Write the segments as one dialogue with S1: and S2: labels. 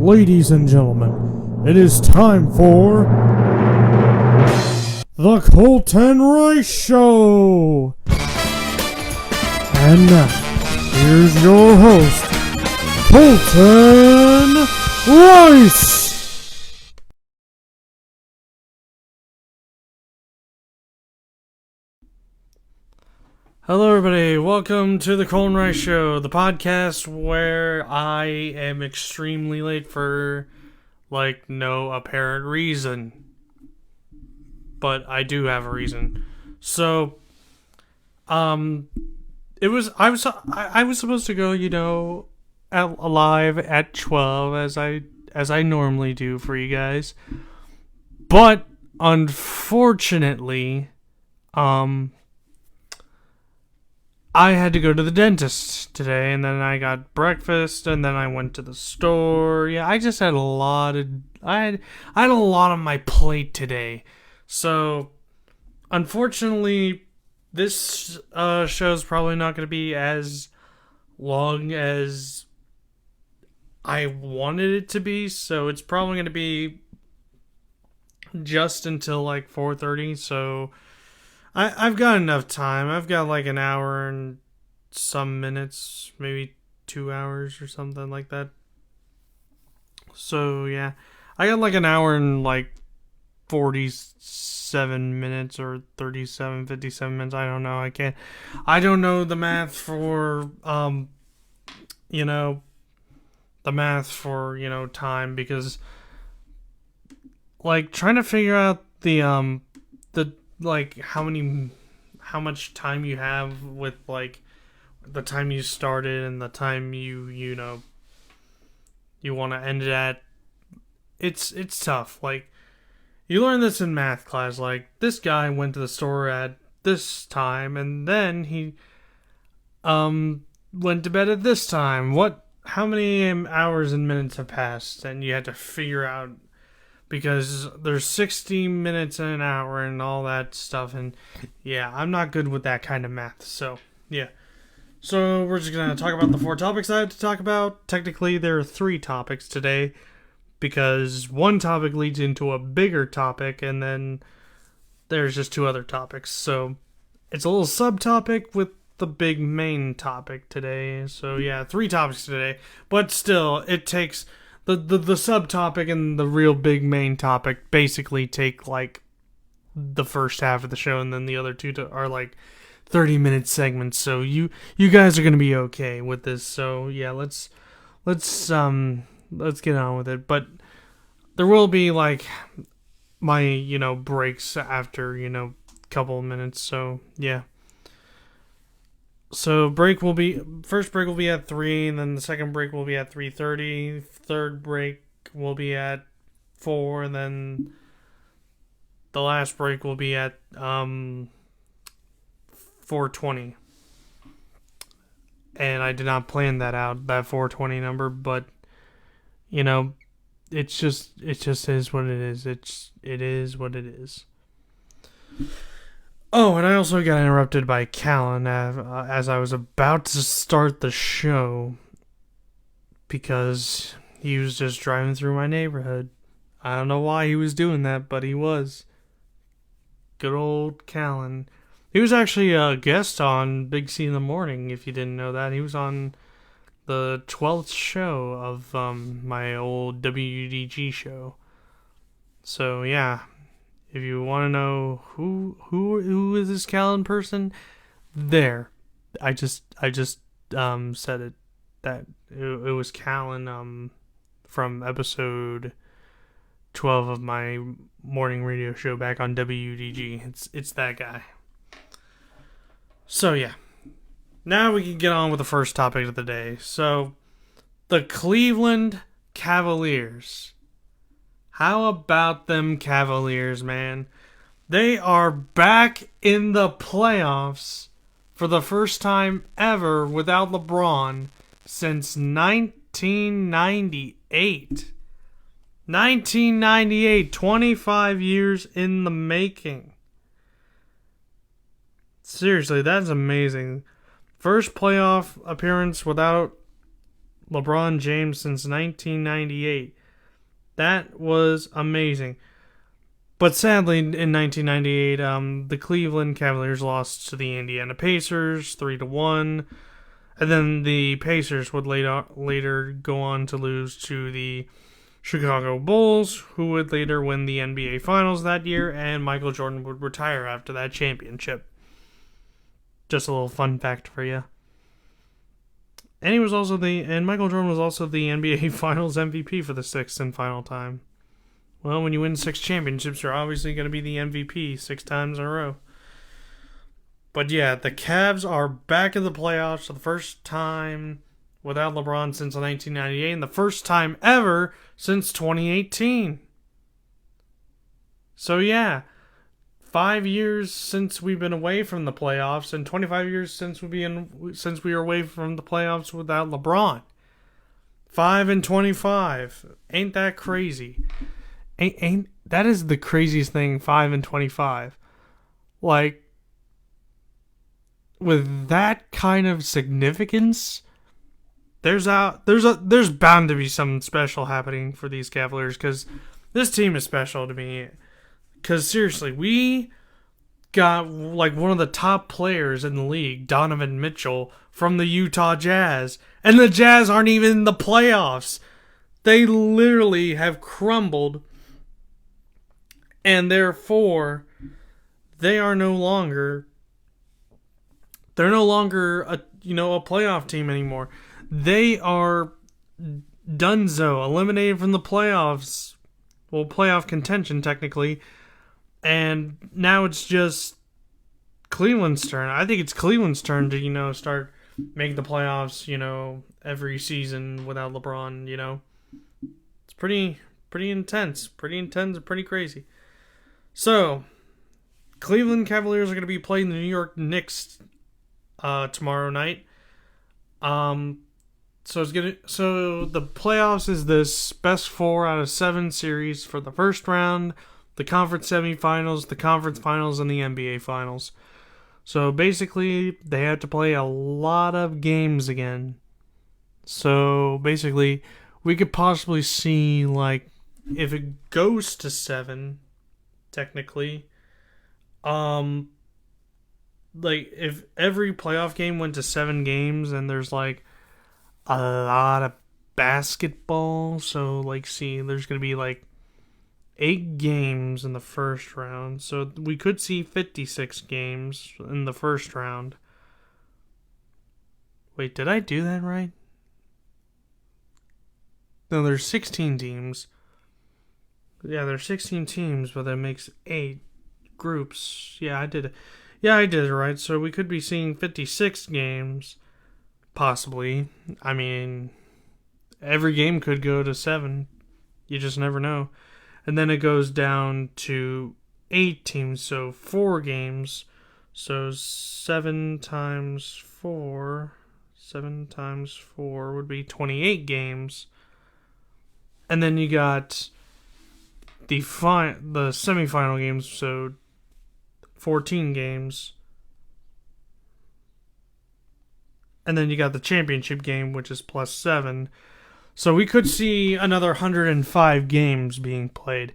S1: ladies and gentlemen, it is time for the Colton Rice Show. And now, here's your host, Colton Rice. Hello everybody, welcome to the Colton Rice Show, the podcast where I am extremely late for, no apparent reason. But I do have a reason. So, I was supposed to go, live at 12 as I normally do for you guys. But, unfortunately, I had to go to the dentist today, and then I got breakfast, and then I went to the store. Yeah, I just had I had a lot on my plate today. So, unfortunately, this show's probably not going to be as long as I wanted it to be. So, it's probably going to be just until 4:30. So, I've got enough time. I've got an hour and some minutes, maybe 2 hours or something like that. So, yeah. I got an hour and 47 minutes or 37, 57 minutes. I don't know. I don't know the math for, time, because, trying to figure out the how much time you have with the time you started and the time you want to end it at. It's tough. You learn this in math class. This guy went to the store at this time, and then he went to bed at this time. How many hours and minutes have passed? And you had to figure out, because there's 60 minutes in an hour and all that stuff. And yeah, I'm not good with that kind of math. So, yeah. So, we're just going to talk about the 4 topics I have to talk about. Technically, there are 3 topics today, because one topic leads into a bigger topic, and then there's just 2 other topics. So, it's a little subtopic with the big main topic today. So, yeah, 3 topics today. But still, it takes... The subtopic and the real big main topic basically take the first half of the show, and then the other 2 are 30-minute segments. So you guys are gonna be okay with this. So yeah, let's get on with it. But there will be my breaks after couple of minutes. So yeah. So first break will be at 3, and then the second break will be at 3:30. Third break will be at 4, and then the last break will be at 4:20. And I did not plan that 4:20 number, but it just is what it is. It is what it is. Oh, and I also got interrupted by Callan as I was about to start the show, because he was just driving through my neighborhood. I don't know why he was doing that, but he was. Good old Callan. He was actually a guest on Big C in the Morning, if you didn't know that. He was on the 12th show of my old WDG show. So, yeah. If you want to know who is this Callan person, there, I just said it, that it was Callan from episode 12 of my morning radio show back on WDG. It's that guy. So yeah, now we can get on with the first topic of the day. So, the Cleveland Cavaliers. How about them Cavaliers, man? They are back in the playoffs for the first time ever without LeBron since 1998. 1998, 25 years in the making. Seriously, that's amazing. First playoff appearance without LeBron James since 1998. That was amazing. But sadly, in 1998, the Cleveland Cavaliers lost to the Indiana Pacers 3-1. And then the Pacers would later go on to lose to the Chicago Bulls, who would later win the NBA Finals that year, and Michael Jordan would retire after that championship. Just a little fun fact for you. And Michael Jordan was also the NBA Finals MVP for the sixth and final time. Well, when you win 6 championships, you're obviously going to be the MVP 6 times in a row. But yeah, the Cavs are back in the playoffs for the first time without LeBron since 1998, and the first time ever since 2018. So yeah, 5 years since we've been away from the playoffs, and 25 years since we were away from the playoffs without LeBron. 5-25. Ain't that crazy? Ain't that is the craziest thing? 5-25. Like, with that kind of significance, there's bound to be something special happening for these Cavaliers, because this team is special to me. Because seriously, we got like one of the top players in the league, Donovan Mitchell, from the Utah Jazz, and the Jazz aren't even in the playoffs. They literally have crumbled, and therefore they are no longer. They're no longer a playoff team anymore. They are donezo, eliminated from the playoffs. Well, playoff contention technically. And now it's just Cleveland's turn. I think it's Cleveland's turn to, start making the playoffs, every season without LeBron, It's pretty intense. Pretty intense and pretty crazy. So, Cleveland Cavaliers are going to be playing the New York Knicks tomorrow night. So the playoffs is this best 4 out of 7 series for the first round, the conference semifinals, the conference finals, and the NBA finals. So basically, they have to play a lot of games again. So basically, we could possibly see, like, if it goes to 7, technically, like, if every playoff game went to 7 games, and there's, like, a lot of basketball, so, like, there's going to be, like, 8 games in the first round, so we could see 56 games in the first round. Wait, did I do that right? No, there's 16 teams. Yeah, there's 16 teams, but that makes 8 groups. Yeah, I did it. Yeah, I did it right. So we could be seeing 56 games, possibly. I mean, every game could go to 7. You just never know. And then it goes down to 8 teams, so 4 games. So 7 times 4 would be 28 games. And then you got the semifinal games, so 14 games. And then you got the championship game, which is plus 7. So we could see another 105 games being played.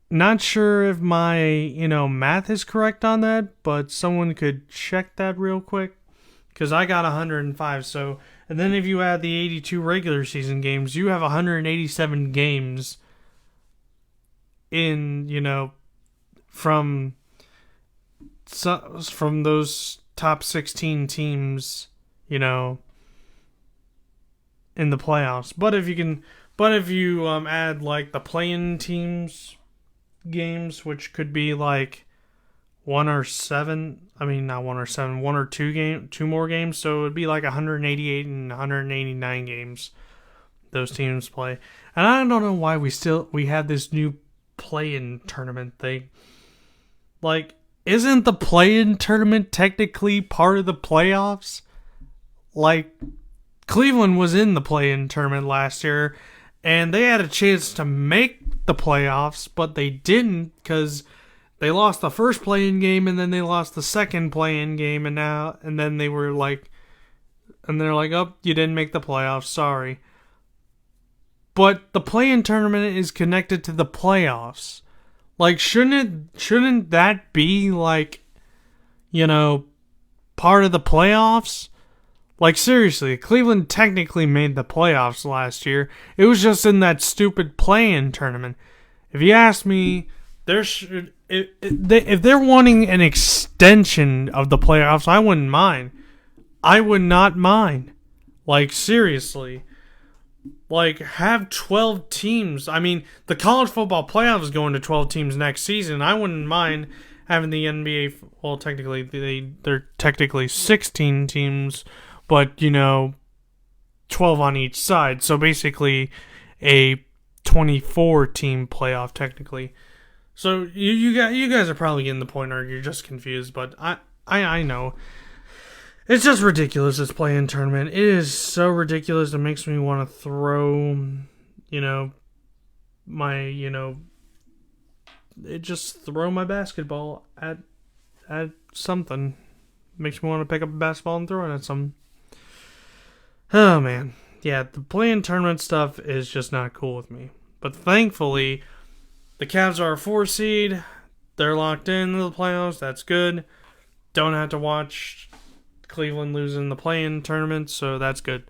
S1: Not sure if my, math is correct on that, but someone could check that real quick. Because I got 105, so... And then if you add the 82 regular season games, you have 187 games in, from those top 16 teams, in the playoffs. But if you add, like, the play-in teams games, which could be, like, 1 or 2 more games, so it would be like 188 and 189 games those teams play. And I don't know why we have this new play-in tournament thing. Like, isn't the play-in tournament technically part of the playoffs? Like, Cleveland was in the play-in tournament last year, and they had a chance to make the playoffs, but they didn't because they lost the first play-in game, and then they lost the second play-in game, and then they were, like, and they're like, oh, you didn't make the playoffs, sorry. But the play-in tournament is connected to the playoffs. Like, shouldn't that be, like, part of the playoffs? Like, seriously, Cleveland technically made the playoffs last year. It was just in that stupid play-in tournament. If you ask me, if they're wanting an extension of the playoffs, I wouldn't mind. I would not mind. Like, seriously. Like, have 12 teams. I mean, the college football playoffs is going to 12 teams next season. I wouldn't mind having the NBA. Well, technically, they're technically 16 teams, but 12 on each side. So basically, a 24-team playoff technically. So you guys are probably getting the point, or you're just confused. But I know. It's just ridiculous, this play-in tournament. It is so ridiculous, it makes me want to throw, throw my basketball at something. Makes me want to pick up a basketball and throw it at something. Oh, man. Yeah, the play-in tournament stuff is just not cool with me. But thankfully, the Cavs are a 4 seed. They're locked into the playoffs. That's good. Don't have to watch Cleveland losing the play-in tournament, so that's good.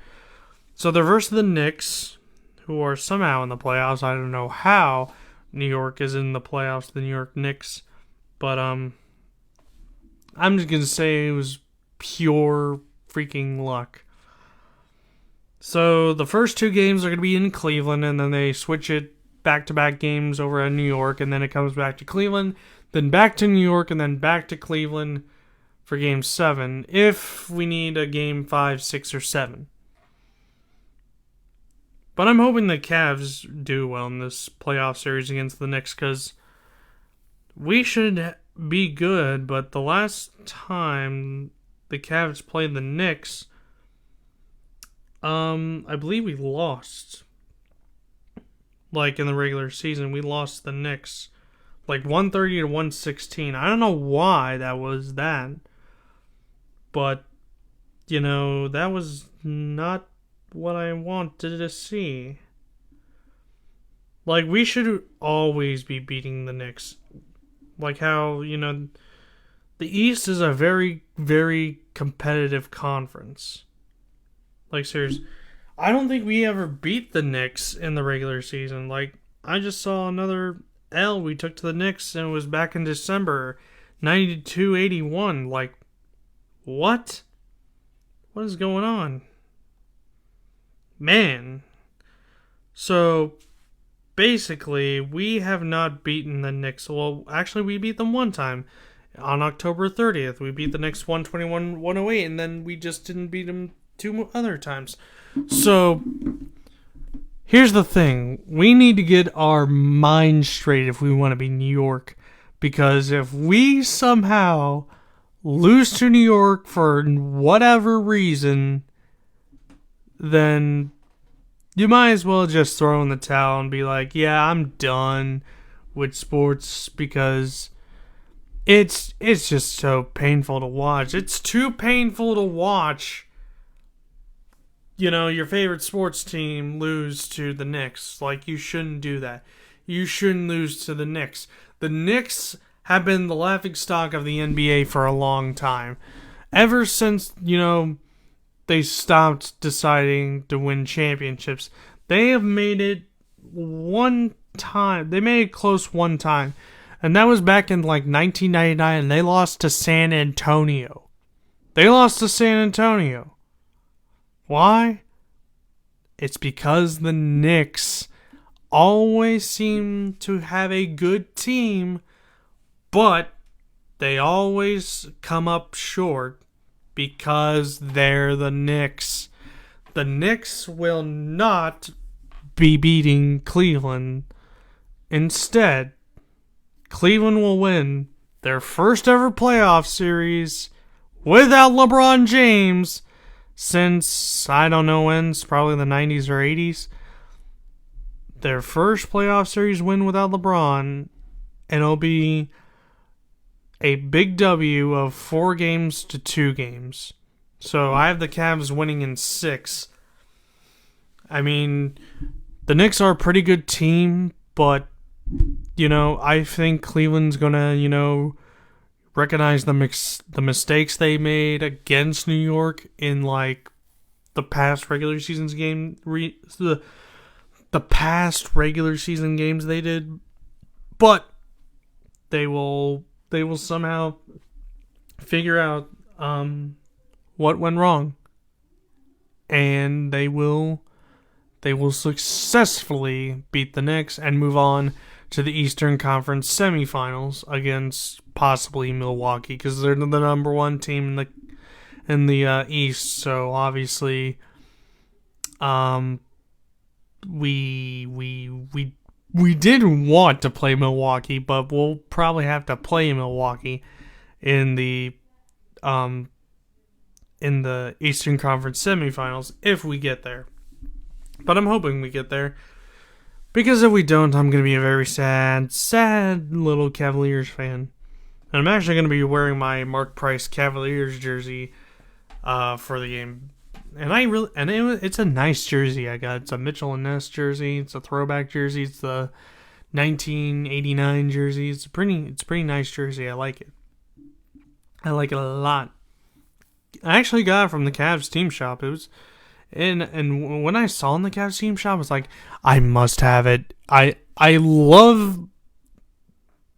S1: So they're versus the Knicks, who are somehow in the playoffs. I don't know how New York is in the playoffs, the New York Knicks. But I'm just going to say it was pure freaking luck. So the first 2 games are going to be in Cleveland, and then they switch it back-to-back games over at New York, and then it comes back to Cleveland, then back to New York, and then back to Cleveland for Game 7, if we need a Game 5, 6, or 7. But I'm hoping the Cavs do well in this playoff series against the Knicks, because we should be good, but the last time the Cavs played the Knicks, I believe we lost. Like, in the regular season, we lost the Knicks, like 130 to 116. I don't know why that was that. But, that was not what I wanted to see. Like, we should always be beating the Knicks. Like how, the East is a very, very competitive conference. Like, seriously. I don't think we ever beat the Knicks in the regular season. Like, I just saw another L we took to the Knicks, and it was back in December, 92-81. Like, what? What is going on? Man. So, basically, we have not beaten the Knicks. Well, actually, we beat them one time. On October 30th, we beat the Knicks 121-108, and then we just didn't beat them 2 other times. So, here's the thing. We need to get our mind straight if we want to be New York. Because if we somehow lose to New York for whatever reason, then you might as well just throw in the towel and be like, yeah, I'm done with sports, because it's just so painful to watch. It's too painful to watch, your favorite sports team lose to the Knicks. Like, you shouldn't do that. You shouldn't lose to the Knicks. The Knicks have been the laughingstock of the NBA for a long time. Ever since, they stopped deciding to win championships, they have made it one time. They made it close one time. And that was back in, 1999, and they lost to San Antonio. They lost to San Antonio. Why? It's because the Knicks always seem to have a good team, but they always come up short because they're the Knicks. The Knicks will not be beating Cleveland. Instead, Cleveland will win their first ever playoff series without LeBron James since, I don't know when, it's probably the 90s or 80s. Their first playoff series win without LeBron, and it'll be a big W of 4 games to 2 games. So I have the Cavs winning in 6. I mean, the Knicks are a pretty good team, but, I think Cleveland's going to, recognize the mistakes they made against New York in, the past regular season's game, the past regular season games they did, but they will somehow figure out what went wrong, and they will successfully beat the Knicks and move on to the Eastern Conference semifinals against possibly Milwaukee, because they're the number one team in the East. So obviously, we did want to play Milwaukee, but we'll probably have to play Milwaukee in the Eastern Conference semifinals if we get there. But I'm hoping we get there, because if we don't, I'm going to be a very sad little Cavaliers fan. And I'm actually going to be wearing my Mark Price Cavaliers jersey for the game. And it's a nice jersey I got. It's a Mitchell and Ness jersey. It's a throwback jersey. It's the 1989 jersey. It's a pretty nice jersey. I like it. I like it a lot. I actually got it from the Cavs team shop. It was, and when I saw it in the Cavs team shop, I was like, I must have it. I love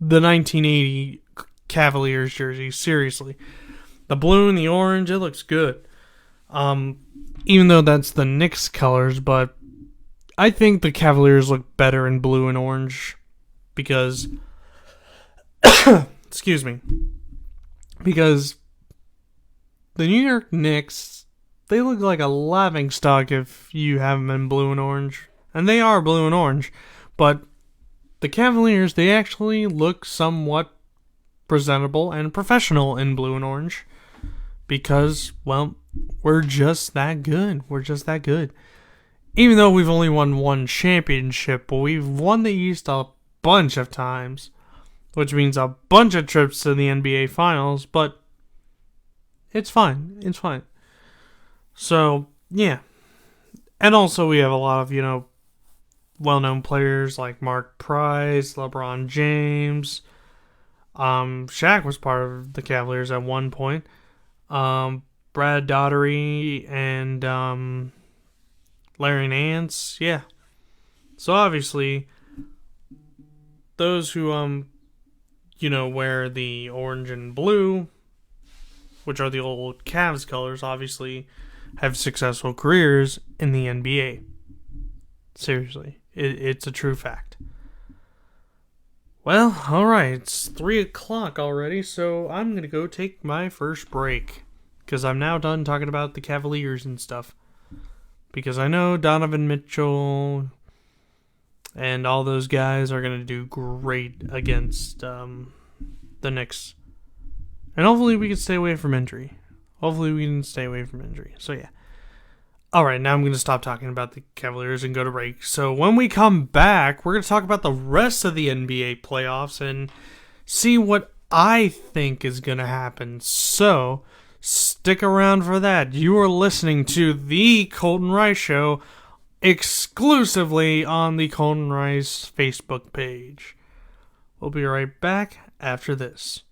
S1: the 1980 Cavaliers jersey. Seriously, the blue and the orange, it looks good. Even though that's the Knicks colors, but I think the Cavaliers look better in blue and orange because, excuse me, because the New York Knicks, they look like a laughingstock if you have them in blue and orange. And they are blue and orange. But the Cavaliers, they actually look somewhat presentable and professional in blue and orange. Because, well, we're just that good. We're just that good. Even though we've only won one championship, but we've won the East a bunch of times. Which means a bunch of trips to the NBA Finals, but it's fine. It's fine. So, yeah. And also we have a lot of, well-known players like Mark Price, LeBron James. Shaq was part of the Cavaliers at one point. Brad Daugherty and Larry Nance. Yeah. So obviously, those who, wear the orange and blue, which are the old Cavs colors, obviously have successful careers in the NBA. Seriously. It's a true fact. Well, alright, it's 3 o'clock already, so I'm going to go take my first break. Because I'm now done talking about the Cavaliers and stuff. Because I know Donovan Mitchell and all those guys are going to do great against the Knicks. And hopefully we can stay away from injury. So yeah. Alright, now I'm going to stop talking about the Cavaliers and go to break. So when we come back, we're going to talk about the rest of the NBA playoffs and see what I think is going to happen. So stick around for that. You are listening to The Colton Rice Show exclusively on the Colton Rice Facebook page. We'll be right back after this.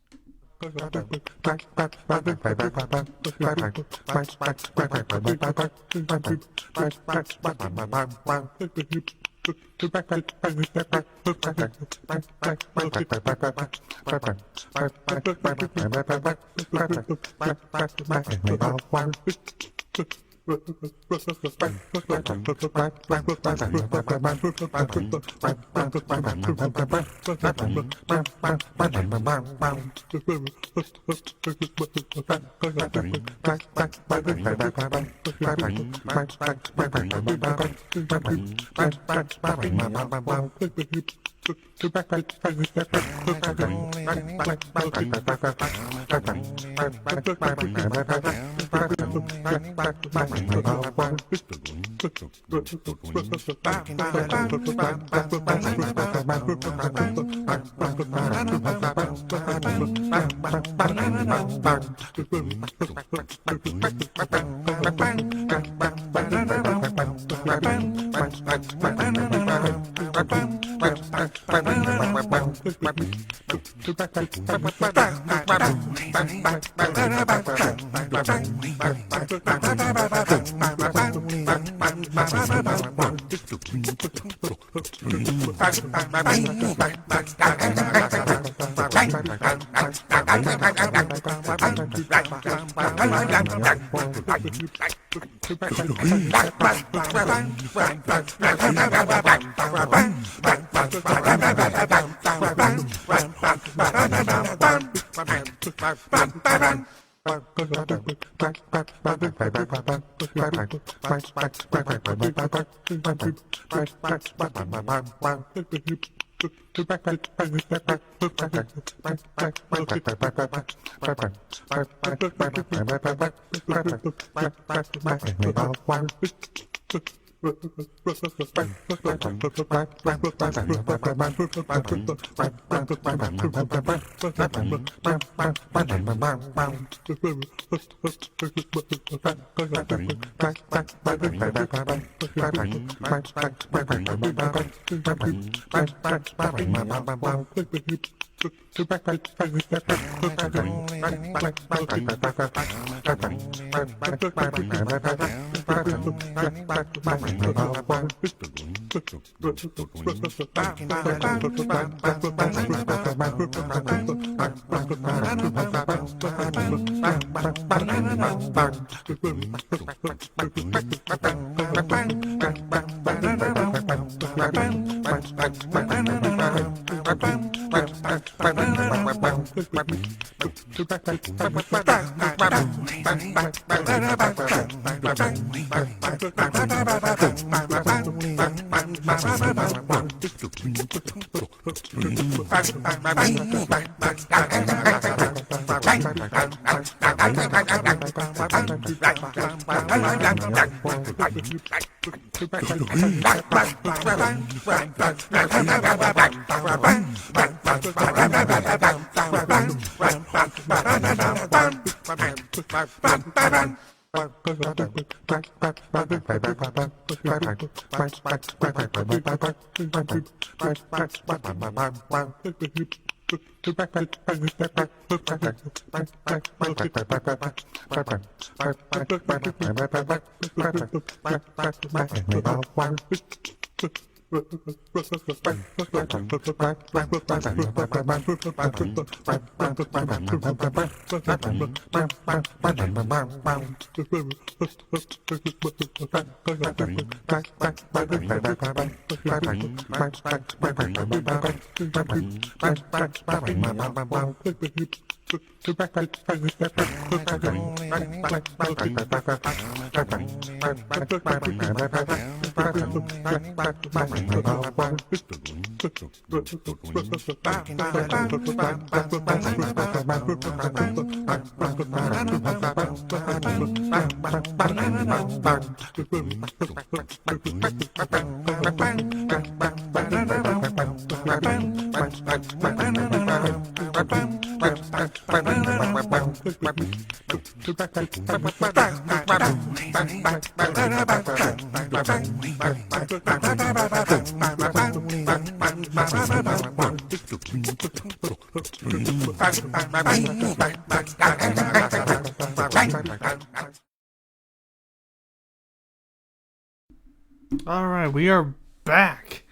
S1: Alright, we are back.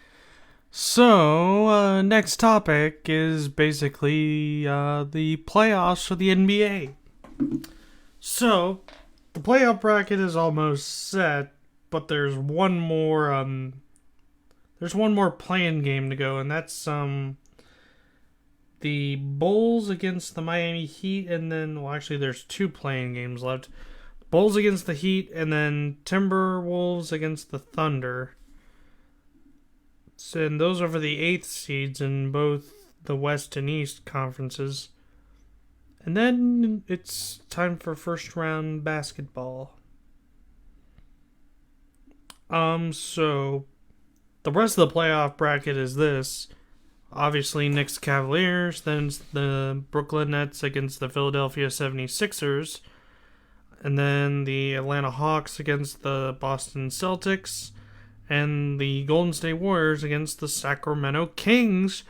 S1: So, next topic is basically the playoffs for the NBA. So, the playoff bracket is almost set, but there's one more play-in game to go, and that's the Bulls against the Miami Heat, and then, well, actually there's two play-in games left. Bulls against the Heat, and then Timberwolves against the Thunder. And those are for the 8th seeds in both the West and East conferences. And then it's time for first round basketball. So the rest of the playoff bracket is this. Obviously, Knicks Cavaliers, then the Brooklyn Nets against the Philadelphia 76ers, and then the Atlanta Hawks against the Boston Celtics, and the Golden State Warriors against the Sacramento Kings,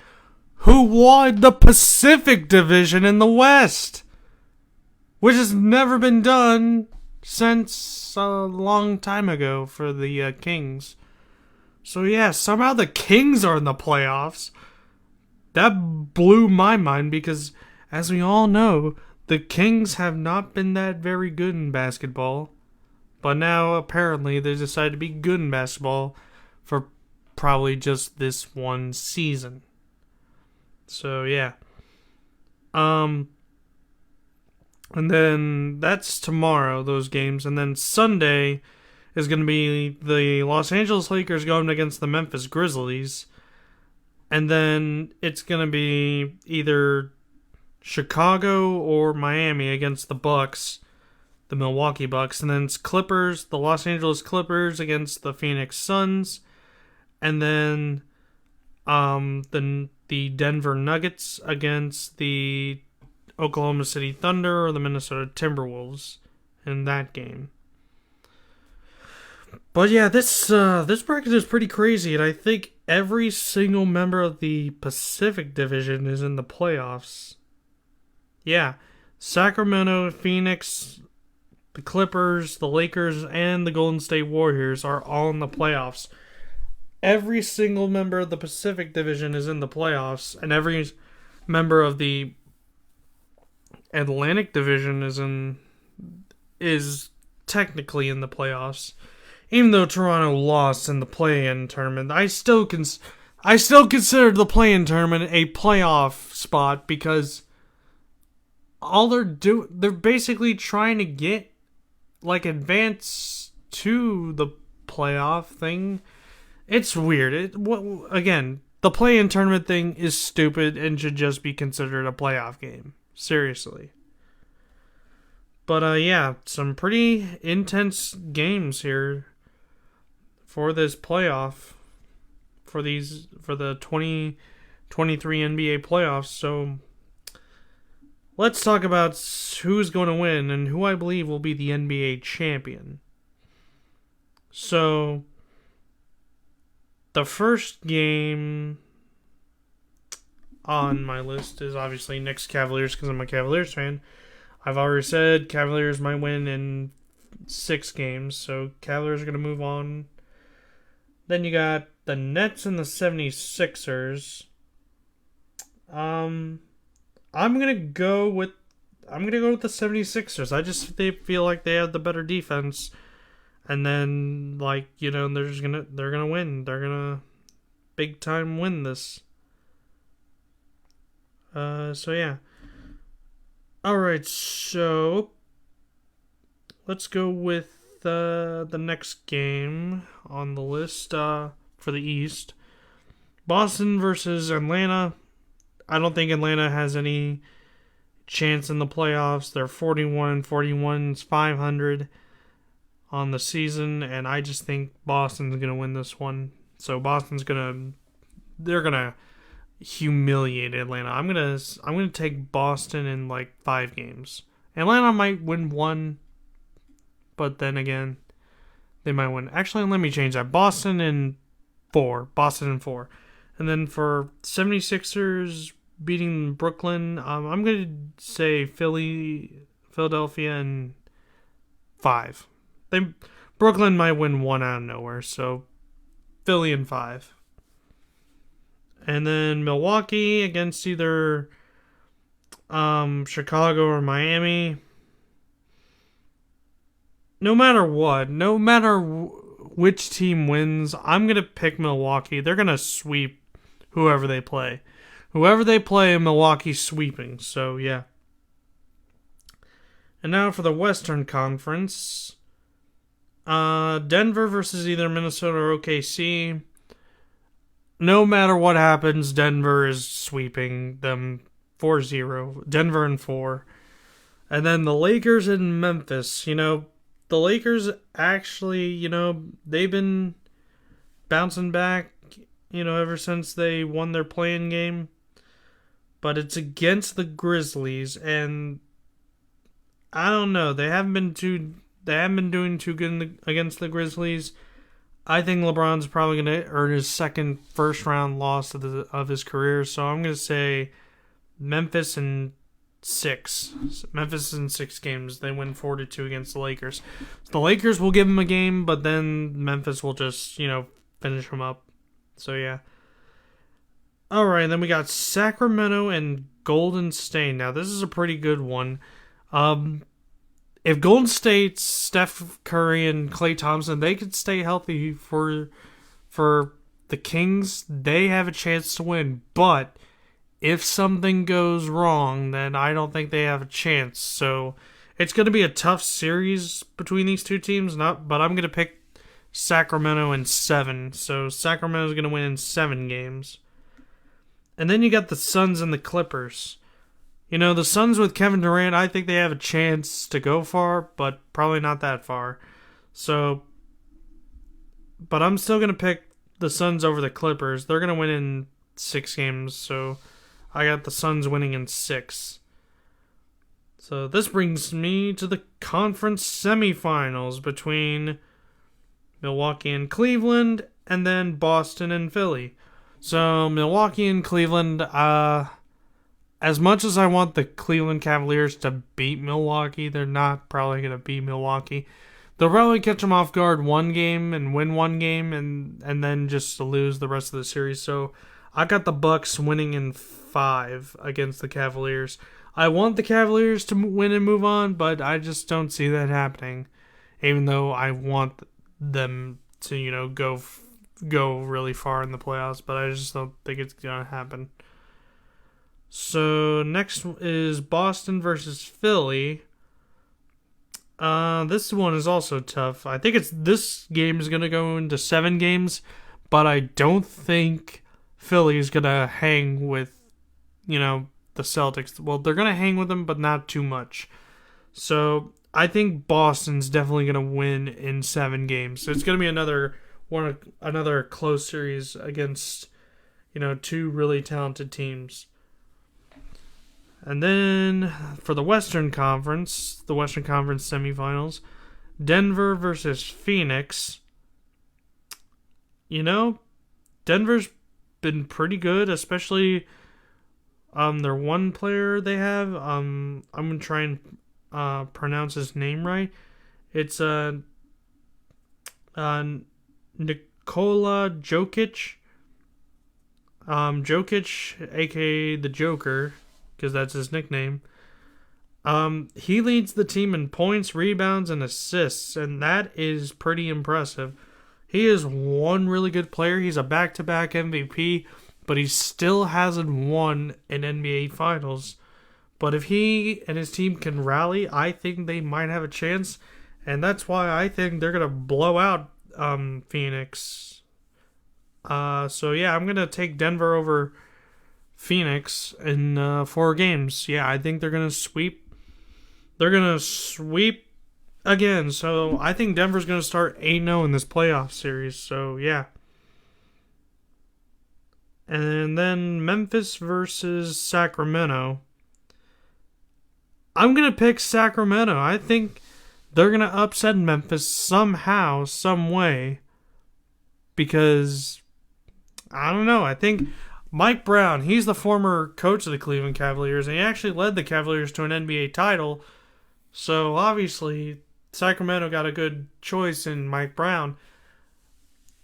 S1: who won the Pacific Division in the West, which has never been done since a long time ago for the Kings. So yeah, somehow the Kings are in the playoffs. That blew my mind because, as we all know, the Kings have not been that very good in basketball. But now, apparently, they decided to be good in basketball for probably just this one season. So, yeah. And then that's tomorrow, those games. And then Sunday is going to be the Los Angeles Lakers going against the Memphis Grizzlies. And then it's going to be either Chicago or Miami against the Bucks, the Milwaukee Bucks. And then it's Clippers, the Los Angeles Clippers against the Phoenix Suns. And then the Denver Nuggets against the Oklahoma City Thunder or the Minnesota Timberwolves in that game. But yeah, this bracket is pretty crazy, and I think every single member of the Pacific Division is in the playoffs. Yeah, Sacramento, Phoenix, the Clippers, the Lakers, and the Golden State Warriors are all in the playoffs. Every single member of the Pacific Division is in the playoffs, and every member of the Atlantic Division is technically in the playoffs. Even though Toronto lost in the play-in tournament, I still consider the play-in tournament a playoff spot because all they're basically trying to get advance to the playoff thing. It's weird. Again, the play-in tournament thing is stupid and should just be considered a playoff game. Seriously. But yeah, some pretty intense games here for this playoff, for the 2023 NBA playoffs. So let's talk about who's going to win and who I believe will be the NBA champion. So the first game on my list is obviously Knicks Cavaliers because I'm a Cavaliers fan. I've already said Cavaliers might win in 6 games, so Cavaliers are going to move on. Then you got the Nets and the 76ers. I'm going to go with the 76ers. They feel like they have the better defense. And then they're going to win. They're going to big time win this. So yeah. All right, so let's go with the next game on the list for the East. Boston versus Atlanta. I don't think Atlanta has any chance in the playoffs. They're 41-41. It's 500 on the season, and I just think Boston's going to win this one. So they're going to humiliate Atlanta. I'm going to take Boston in 5 games. Atlanta might win 1. But then again, they might win. Actually, let me change that. Boston in 4. And then for 76ers beating Brooklyn, I'm going to say Philadelphia in 5. Brooklyn might win 1 out of nowhere. So Philly in 5. And then Milwaukee against either Chicago or Miami. No matter which team wins, I'm going to pick Milwaukee. They're going to sweep whoever they play. Whoever they play, Milwaukee's sweeping. So, yeah. And now for the Western Conference. Denver versus either Minnesota or OKC. no matter what happens, Denver is sweeping them 4-0. Denver in 4. And then the Lakers in Memphis. The Lakers actually, they've been bouncing back, ever since they won their play-in game. But it's against the Grizzlies, and I don't know. They haven't been doing too good against the Grizzlies. I think LeBron's probably going to earn his second first-round loss of his career, so I'm going to say Memphis in 6. Memphis in 6 games. They win 4-2 against the Lakers. So the Lakers will give them a game, but then Memphis will just, finish them up. So, yeah. All right, then we got Sacramento and Golden State. Now, this is a pretty good one. If Golden State's Steph Curry and Klay Thompson, they could stay healthy for the Kings, they have a chance to win. But if something goes wrong, then I don't think they have a chance. So it's going to be a tough series between these two teams. But I'm going to pick Sacramento in 7. So Sacramento's going to win in 7 games. And then you got the Suns and the Clippers. The Suns with Kevin Durant, I think they have a chance to go far, but probably not that far. So, but I'm still going to pick the Suns over the Clippers. They're going to win in 6 games, so I got the Suns winning in 6. So this brings me to the conference semifinals between Milwaukee and Cleveland, and then Boston and Philly. So Milwaukee and Cleveland, as much as I want the Cleveland Cavaliers to beat Milwaukee, they're not probably going to beat Milwaukee. They'll probably catch them off guard one game and win one game and then just lose the rest of the series. So I got the Bucks winning in 5 against the Cavaliers. I want the Cavaliers to win and move on, but I just don't see that happening. Even though I want them to, go really far in the playoffs, but I just don't think it's going to happen. So next is Boston versus Philly. This one is also tough. I think this game is going to go into 7 games, but I don't think Philly is going to hang with, the Celtics. Well, they're going to hang with them, but not too much. So I think Boston's definitely going to win in 7 games. So it's going to be another close series against, 2 really talented teams. And then for the Western Conference semifinals, Denver versus Phoenix. Denver's been pretty good, especially their one player they have. I'm going to try and pronounce his name right. It's Nikola Jokic. Jokic, aka the Joker, because that's his nickname. He leads the team in points, rebounds, and assists, and that is pretty impressive. He is one really good player. He's a back-to-back MVP, but he still hasn't won an NBA Finals. But if he and his team can rally, I think they might have a chance, and that's why I think they're going to blow out Phoenix. So yeah, I'm going to take Denver over Phoenix in 4 games. Yeah, I think they're going to sweep. They're going to sweep again. So I think Denver's going to start 8-0 in this playoff series. So yeah. And then Memphis versus Sacramento. I'm going to pick Sacramento. I think they're going to upset Memphis somehow, some way. Because, I don't know, I think Mike Brown, he's the former coach of the Cleveland Cavaliers, and he actually led the Cavaliers to an NBA title. So, obviously, Sacramento got a good choice in Mike Brown.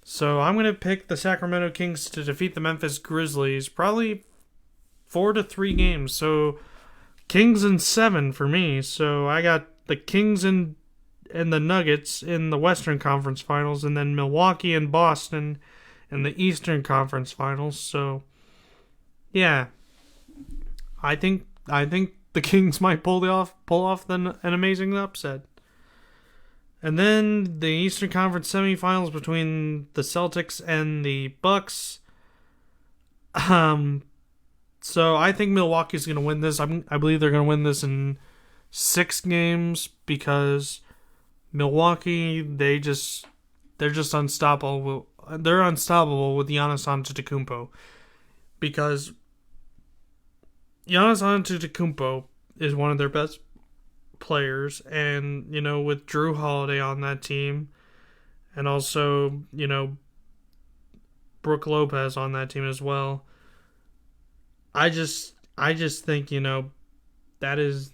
S1: So, I'm going to pick the Sacramento Kings to defeat the Memphis Grizzlies, probably 4-3 games. So, Kings in 7 for me. So, I got the Kings and the Nuggets in the Western Conference Finals, and then Milwaukee and Boston in the Eastern Conference Finals. So, yeah, I think the Kings might pull off an amazing upset. And then the Eastern Conference semifinals between the Celtics and the Bucks. Um, so I think Milwaukee's going to win this. I believe they're going to win this in 6 games because Milwaukee, they're just unstoppable. They're unstoppable with Giannis Antetokounmpo because Giannis Antetokounmpo is one of their best players, and with Drew Holiday on that team, and also Brook Lopez on that team as well. I just think that is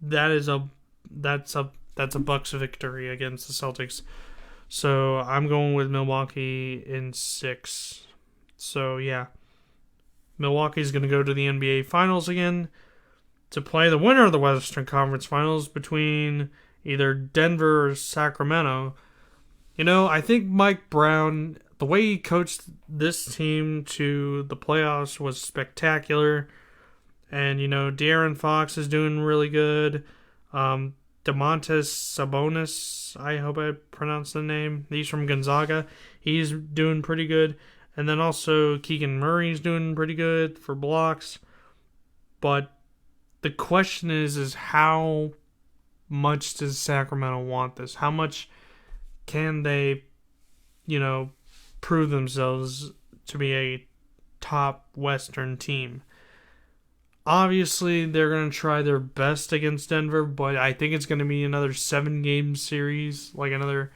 S1: that is a that's a Bucks victory against the Celtics. So I'm going with Milwaukee in 6. So yeah, Milwaukee's going to go to the NBA Finals again to play the winner of the Western Conference Finals between either Denver or Sacramento. I think Mike Brown, the way he coached this team to the playoffs was spectacular. And, De'Aaron Fox is doing really good. Domantas Sabonis, I hope I pronounced the name. He's from Gonzaga. He's doing pretty good. And then also Keegan Murray's doing pretty good for blocks. But the question is how much does Sacramento want this? How much can they, prove themselves to be a top Western team? Obviously, they're going to try their best against Denver, but I think it's going to be another 7-game series, like a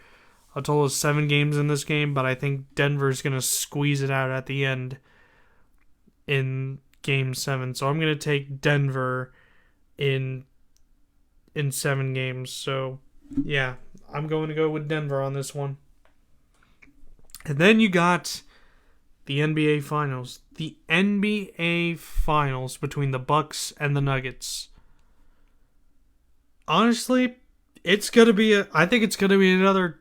S1: total of 7 games in this game, but I think Denver's going to squeeze it out at the end in Game 7. So I'm going to take Denver in 7 games. So, yeah, I'm going to go with Denver on this one. And then you got the NBA Finals. The NBA Finals between the Bucks and the Nuggets. Honestly, I think it's going to be another,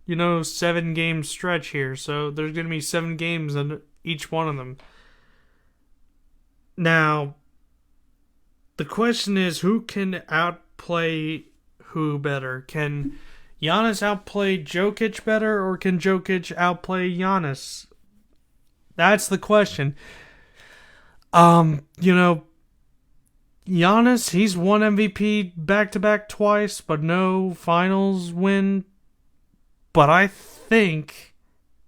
S1: 7-game stretch here. So there's going to be 7 games in each one of them. Now, the question is, who can outplay who better? Can Giannis outplay Jokic better, or can Jokic outplay Giannis? That's the question. Giannis, he's won MVP back-to-back twice, but no finals win. But I think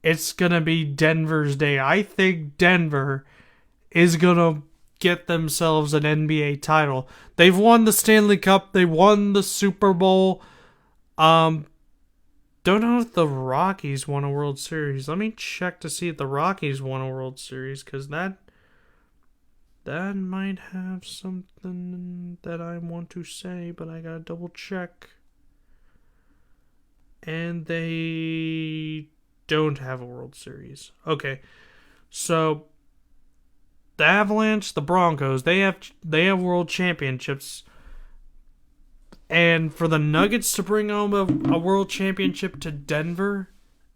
S1: it's going to be Denver's day. I think Denver is going to get themselves an NBA title. They've won the Stanley Cup. They won the Super Bowl. Don't know if the Rockies won a World Series. Let me check to see if the Rockies won a World Series, because that might have something that I want to say, but I gotta double check. And they don't have a World Series. Okay, so the Avalanche, the Broncos, they have World Championships. And for the Nuggets to bring home a world championship to Denver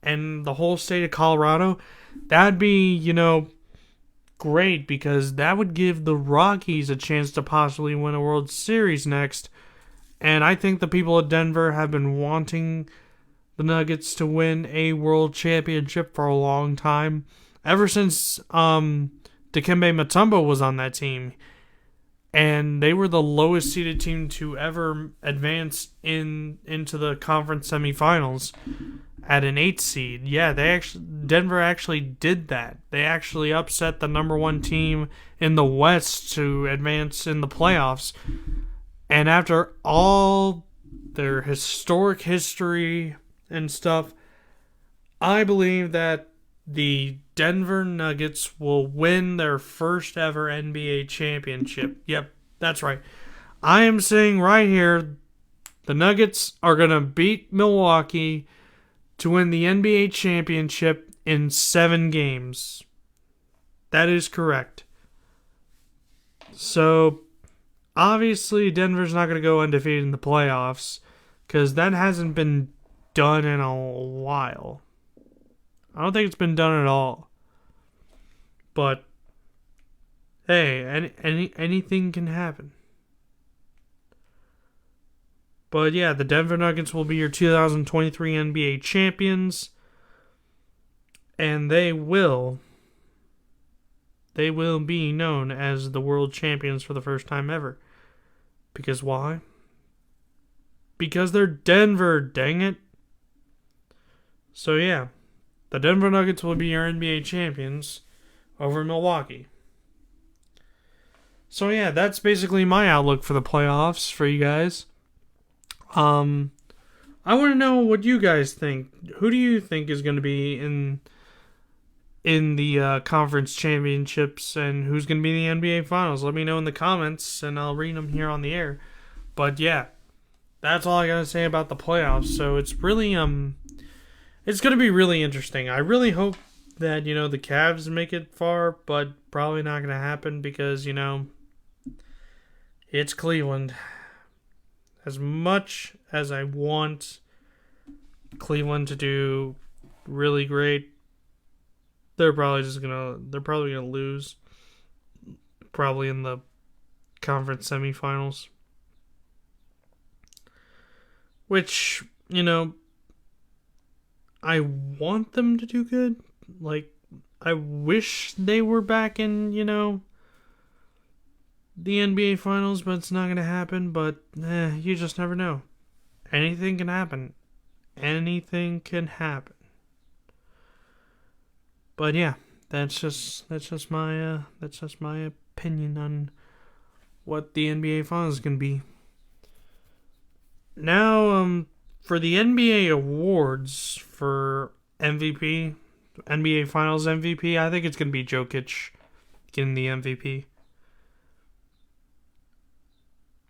S1: and the whole state of Colorado, that'd be, great, because that would give the Rockies a chance to possibly win a World Series next. And I think the people of Denver have been wanting the Nuggets to win a world championship for a long time. Ever since Dikembe Mutombo was on that team. And they were the lowest seeded team to ever advance into the conference semifinals at an 8 seed. Yeah, Denver actually did that. They actually upset the number 1 team in the West to advance in the playoffs. And after all their historic history and stuff, I believe that the Denver Nuggets will win their first ever NBA championship. Yep, that's right. I am saying right here, the Nuggets are going to beat Milwaukee to win the NBA championship in 7 games. That is correct. So, obviously, Denver's not going to go undefeated in the playoffs, because that hasn't been done in a while. I don't think it's been done at all. But hey, anything can happen. But yeah, the Denver Nuggets will be your 2023 NBA champions. And they will they will be known as the world champions for the first time ever. Because why? Because they're Denver, dang it. So yeah, the Denver Nuggets will be your NBA champions over Milwaukee. So yeah, that's basically my outlook for the playoffs for you guys. I want to know what you guys think. Who do you think is going to be in the conference championships, and who's going to be in the NBA finals? Let me know in the comments, and I'll read them here on the air. But yeah, that's all I got to say about the playoffs. So it's really it's going to be really interesting. I really hope that the Cavs make it far, but probably not going to happen because it's Cleveland. As much as I want Cleveland to do really great, they're probably gonna lose, probably in the conference semifinals. Which, I want them to do good. Like, I wish they were back in, the NBA Finals, but it's not going to happen. But you just never know. Anything can happen. Anything can happen. But yeah, that's just my opinion on what the NBA Finals is going to be. Now, for the NBA awards for MVP, NBA Finals MVP, I think it's going to be Jokic getting the MVP.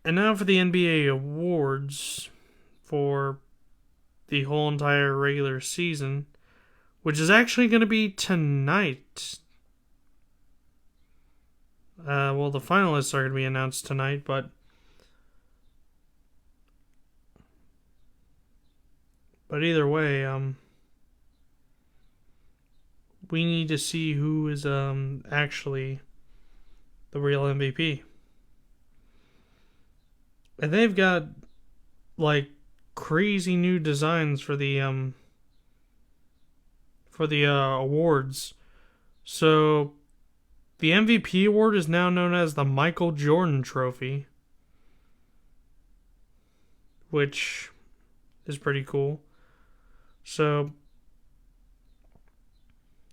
S1: And now for the NBA awards for the whole entire regular season, which is actually going to be tonight. Well, the finalists are going to be announced tonight, but either way, we need to see who is actually the real MVP. And they've got like crazy new designs for the awards. So the MVP award is now known as the Michael Jordan Trophy, which is pretty cool. So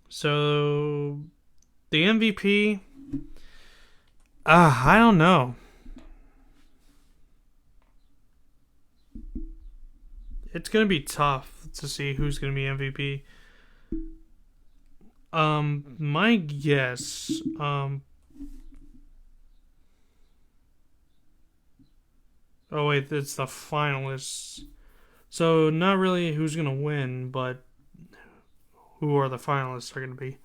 S1: the MVP, I don't know. It's going to be tough to see who's going to be MVP. My guess, oh wait, it's the finalists. So not really who's going to win, but who are the finalists are going to be.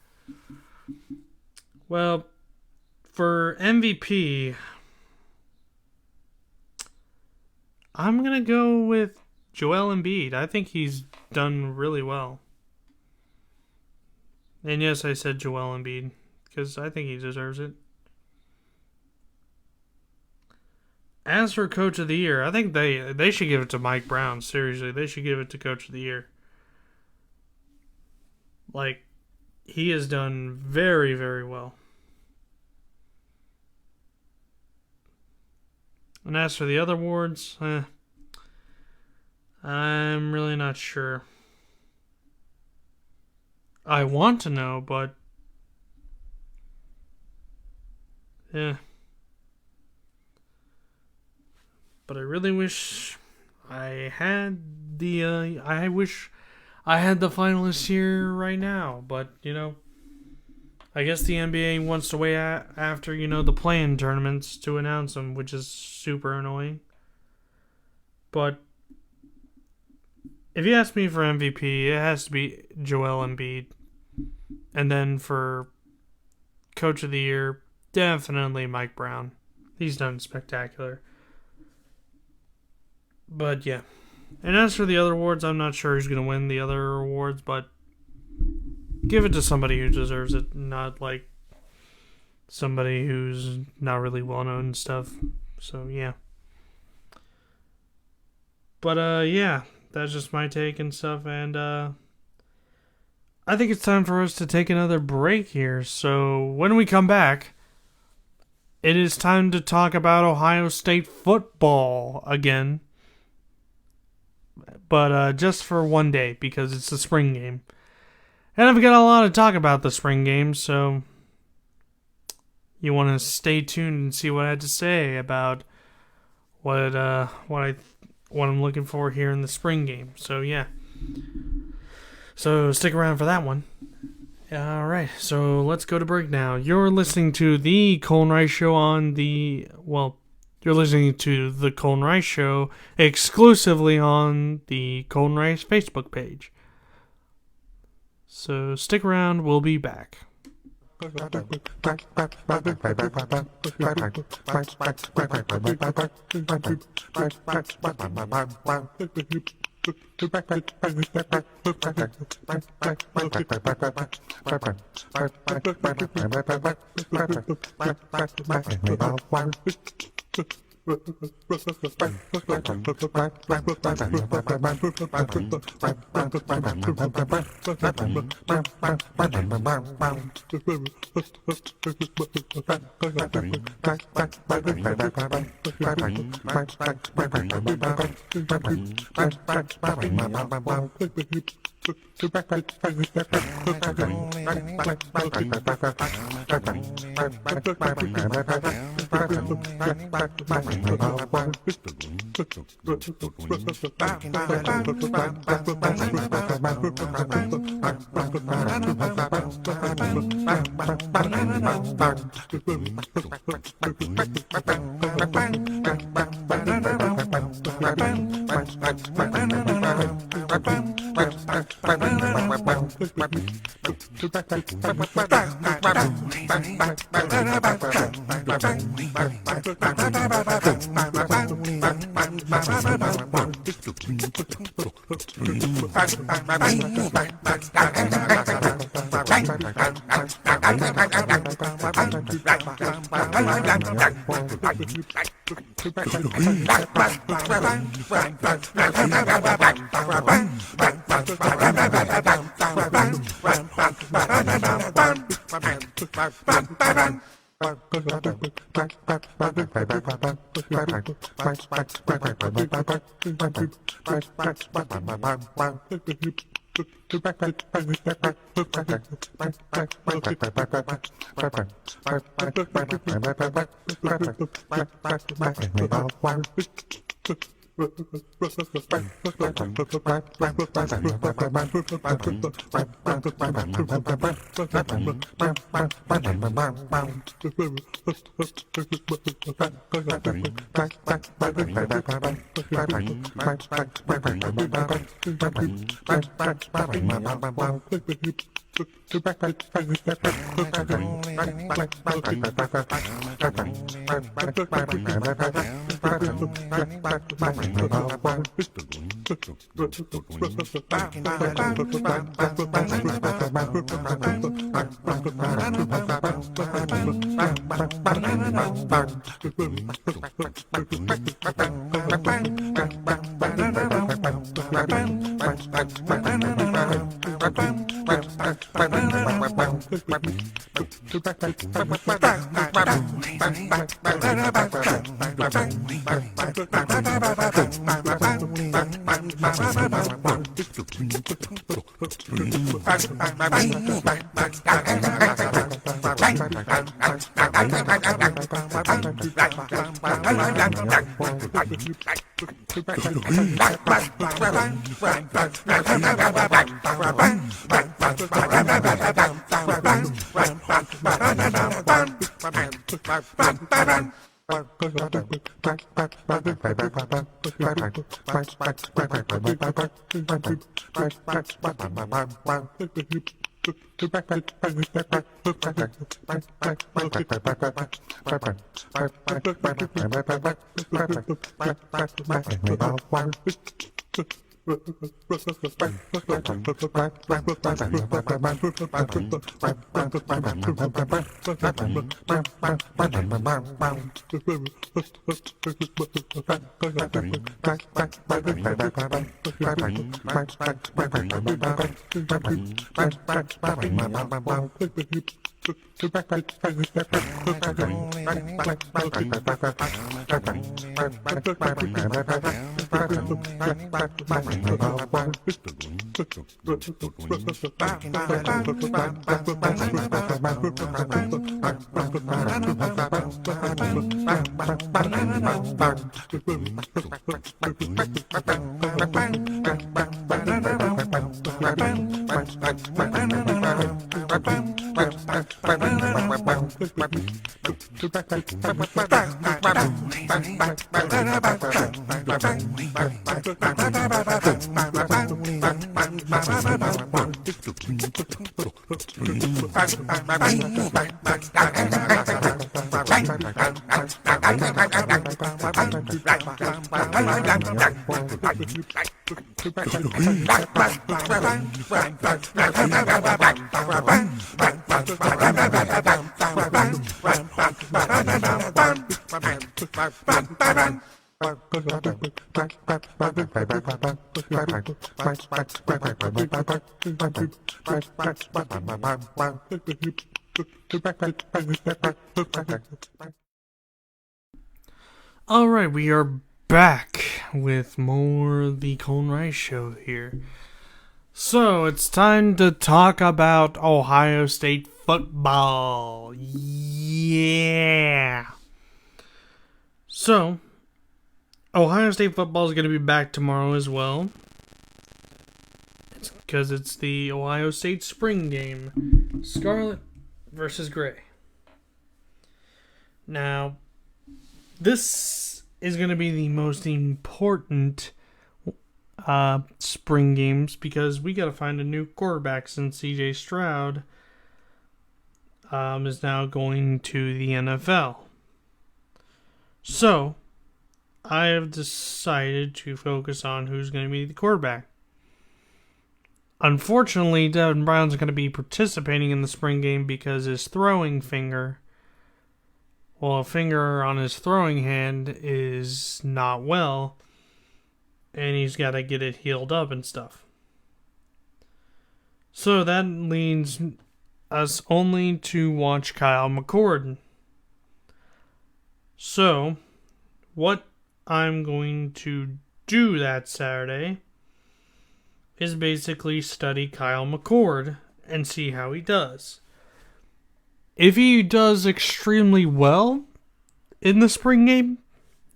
S1: Well, for MVP, I'm going to go with Joel Embiid. I think he's done really well. And yes, I said Joel Embiid because I think he deserves it. As for Coach of the Year, I think they should give it to Mike Brown. Seriously, they should give it to Coach of the Year. Like, he has done very, very well. And as for the other awards, I'm really not sure. I want to know, but yeah. But I really wish I had I wish I had the finalists here right now. But I guess the NBA wants to wait after the play-in tournaments to announce them, which is super annoying. But if you ask me for MVP, it has to be Joel Embiid. And then for Coach of the Year, definitely Mike Brown. He's done spectacular. But yeah. And as for the other awards, I'm not sure who's going to win the other awards, but give it to somebody who deserves it, not like somebody who's not really well known and stuff. So yeah. But yeah, that's just my take and stuff, and I think it's time for us to take another break here. So when we come back, it is time to talk about Ohio State football again. But just for one day, because it's the spring game. And I've got a lot to talk about the spring game, so you want to stay tuned and see what I had to say about what I'm looking for here in the spring game. So yeah. So stick around for that one. Alright, so let's go to break now. You're listening to the Colton Rice Show you're listening to the Colton Rice Show exclusively on the Colton Rice Facebook page. So stick around, we'll be back. Alright, we are back with more of the Colton Rice Show here. So, it's time to talk about Ohio State football. Yeah! So, Ohio State football is going to be back tomorrow as well. It's because it's the Ohio State spring game. Scarlet versus Gray. Now, this is going to be the most important spring games because we got to find a new quarterback since CJ Stroud is now going to the NFL. So, I have decided to focus on who's going to be the quarterback. Unfortunately, Devin Brown's going to be participating in the spring game because his throwing finger, a finger on his throwing hand is not well, and he's got to get it healed up and stuff. So that leads us only to watch Kyle McCord. So, what I'm going to do that Saturday is basically study Kyle McCord and see how he does. If he does extremely well in the spring game,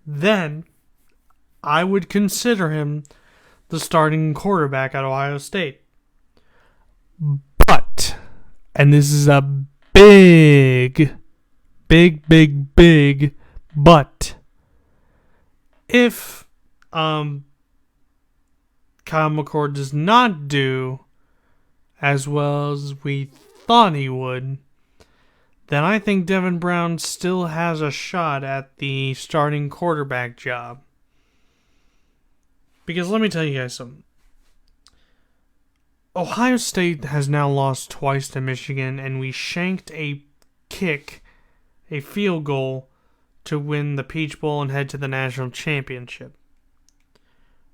S1: then I would consider him the starting quarterback at Ohio State. But, and this is a big but, if Kyle McCord does not do as well as we thought he would, then I think Devin Brown still has a shot at the starting quarterback job. Because let me tell you guys something. Ohio State has now lost twice to Michigan, and we shanked a field goal, to win the Peach Bowl and head to the national championship.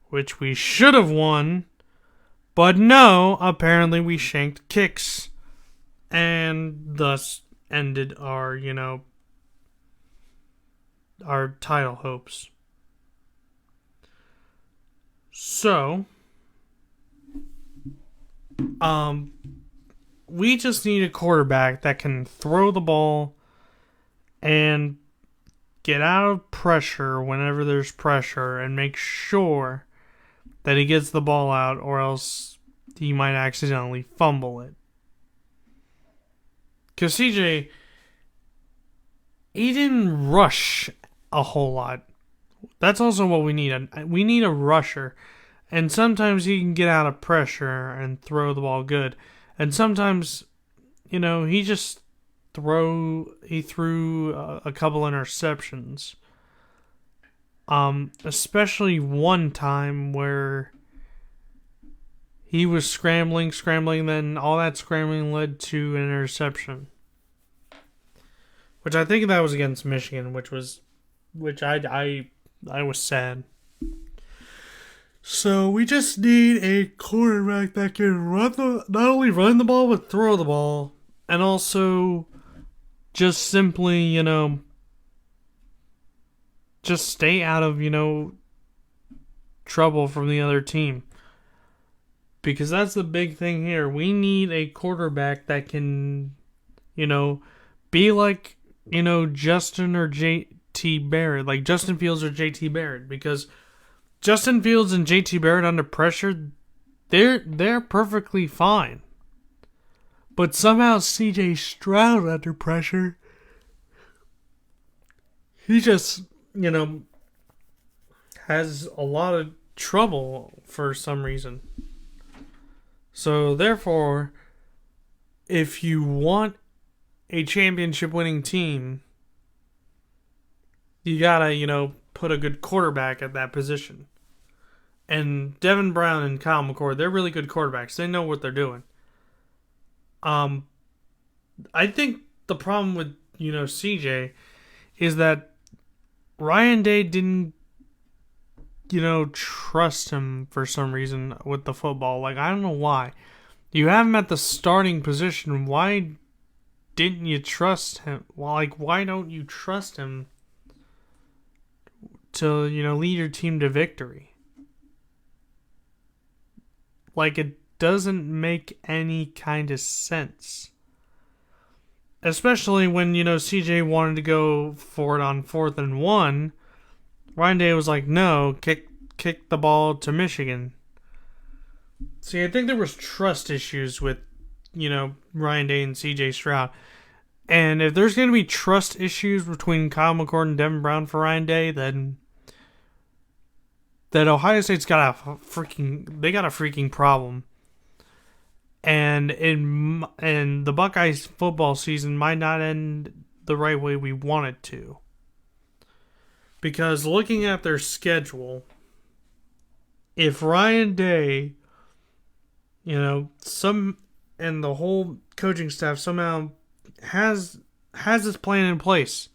S1: Which we should have won, but no, apparently we shanked kicks, and thus ended our, our title hopes. So, we just need a quarterback that can throw the ball and get out of pressure whenever there's pressure and make sure that he gets the ball out, or else he might accidentally fumble it. Because CJ, he didn't rush a whole lot. That's also what we need. We need a rusher. And sometimes he can get out of pressure and throw the ball good. And sometimes, he just threw a couple interceptions. Especially one time where He was scrambling, then all that scrambling led to an interception. Which I think that was against Michigan, which I was sad. So we just need a quarterback that can not only run the ball, but throw the ball. And also just simply, just stay out of, trouble from the other team. Because that's the big thing here. We need a quarterback that can, be like, Justin or JT Barrett. Like Justin Fields or JT Barrett. Because Justin Fields and JT Barrett under pressure, they're perfectly fine. But somehow CJ Stroud under pressure, he just, has a lot of trouble for some reason. So therefore, if you want a championship winning team, you gotta, put a good quarterback at that position. And Devin Brown and Kyle McCord, they're really good quarterbacks. They know what they're doing. I think the problem with, CJ is that Ryan Day didn't, trust him for some reason with the football. Like, I don't know why. You have him at the starting position. Why didn't you trust him? Like, why don't you trust him to, lead your team to victory? Like, it doesn't make any kind of sense. Especially when, CJ wanted to go for it on 4th and 1. Ryan Day was like, no, kick the ball to Michigan. See, I think there was trust issues with, Ryan Day and CJ Stroud. And if there's going to be trust issues between Kyle McCord and Devin Brown for Ryan Day, then Ohio State's got a freaking problem. And the Buckeyes football season might not end the right way we want it to. Because looking at their schedule, if Ryan Day, and the whole coaching staff somehow has this plan in place,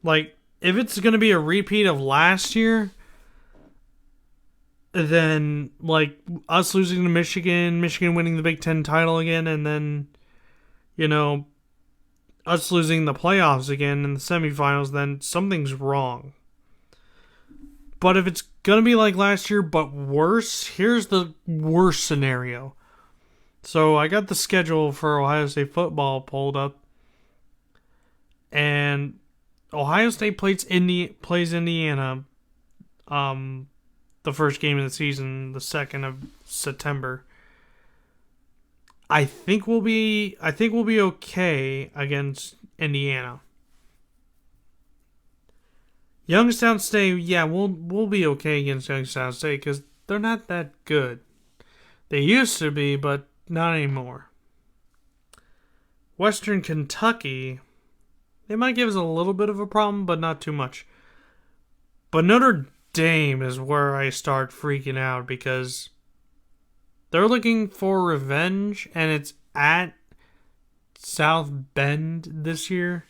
S1: like, if it's going to be a repeat of last year, then, like, us losing to Michigan winning the Big Ten title again, and then, us losing the playoffs again in the semifinals, then something's wrong. But if it's going to be like last year, but worse, here's the worst scenario. So I got the schedule for Ohio State football pulled up. And Ohio State plays Indiana the first game of the season, the 2nd of September. I think we'll be okay against Indiana. Youngstown State, yeah, we'll be okay against Youngstown State because they're not that good. They used to be, but not anymore. Western Kentucky, they might give us a little bit of a problem, but not too much. But Notre Dame is where I start freaking out because they're looking for revenge, and it's at South Bend this year.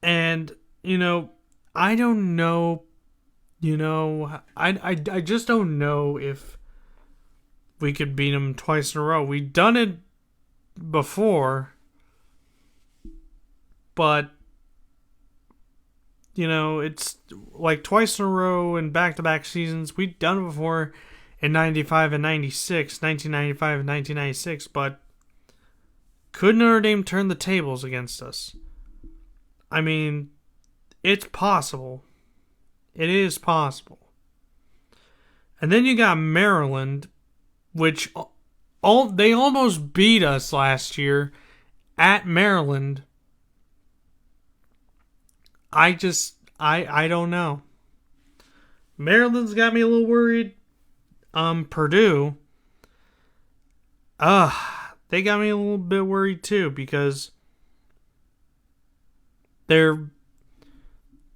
S1: And, I don't know, I just don't know if we could beat them twice in a row. We've done it before, but, it's like twice in a row in back-to-back seasons. We've done it before in 1995 and 1996, but could Notre Dame turn the tables against us? I mean, it's possible. It is possible. And then you got Maryland, which they almost beat us last year at Maryland. I don't know. Maryland's got me a little worried. Purdue, they got me a little bit worried too because they're,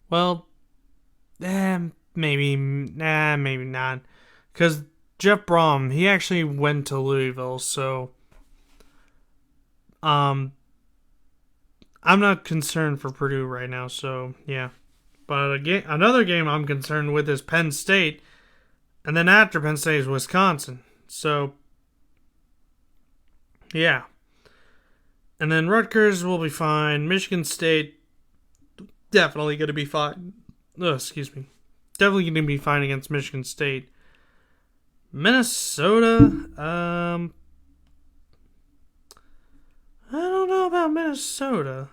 S1: well, maybe not, because Jeff Brom, he actually went to Louisville, so I'm not concerned for Purdue right now, so yeah. But another game I'm concerned with is Penn State, and then after Penn State is Wisconsin. So, yeah. And then Rutgers will be fine. Michigan State, definitely going to be fine. Oh, excuse me. Definitely going to be fine against Michigan State. Minnesota, I don't know about Minnesota.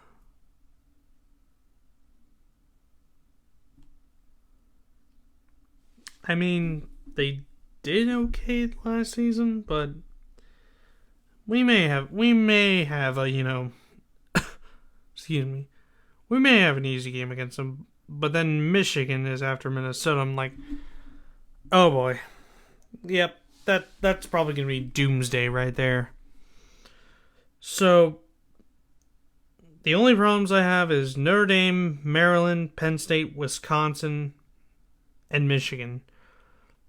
S1: I mean, they did okay last season, but we may have a, excuse me, we may have an easy game against them, but then Michigan is after Minnesota. I'm like, oh boy. Yep, that's probably going to be doomsday right there. So, the only problems I have is Notre Dame, Maryland, Penn State, Wisconsin, and Michigan.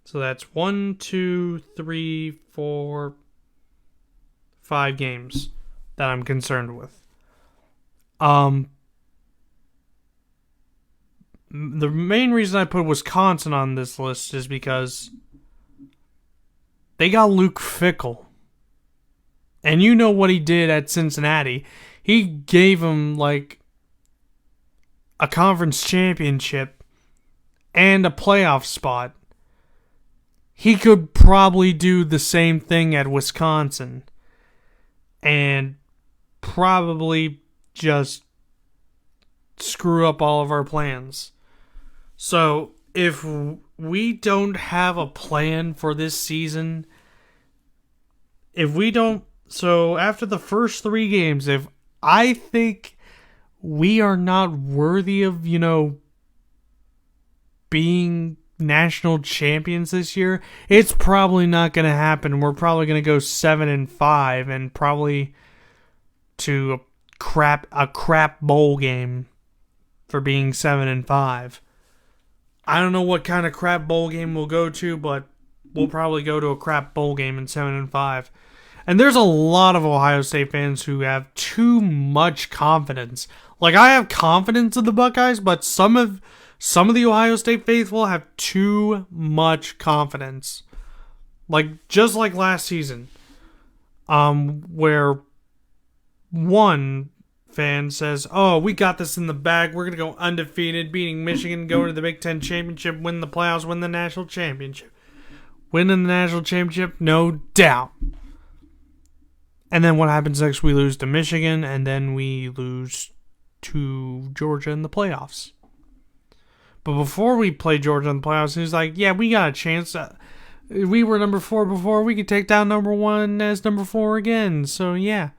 S1: So that's 1, 2, 3, 4, 5 games that I'm concerned with. The main reason I put Wisconsin on this list is because they got Luke Fickell. And you know what he did at Cincinnati. He gave him like a conference championship and a playoff spot. He could probably do the same thing at Wisconsin and probably just screw up all of our plans. So if we don't have a plan for this season, so after the first 3 games, if I think we are not worthy of, being national champions this year, it's probably not going to happen. We're probably going to go 7-5 and probably to a crap bowl game for being 7-5. I don't know what kind of crap bowl game we'll go to, but we'll probably go to a crap bowl game in 7-5. And there's a lot of Ohio State fans who have too much confidence. Like, I have confidence in the Buckeyes, but some of the Ohio State faithful have too much confidence. Like, just like last season, where one fan says, oh, we got this in the bag, we're going to go undefeated, beating Michigan, go to the Big Ten Championship, win the playoffs, win the national championship. Winning the national championship, no doubt. And then what happens next? We lose to Michigan, and then we lose to Georgia in the playoffs. But before we played Georgia in the playoffs, he was like, yeah, we got a chance. We were number 4 before. We could take down number 1 as number 4 again. So, yeah.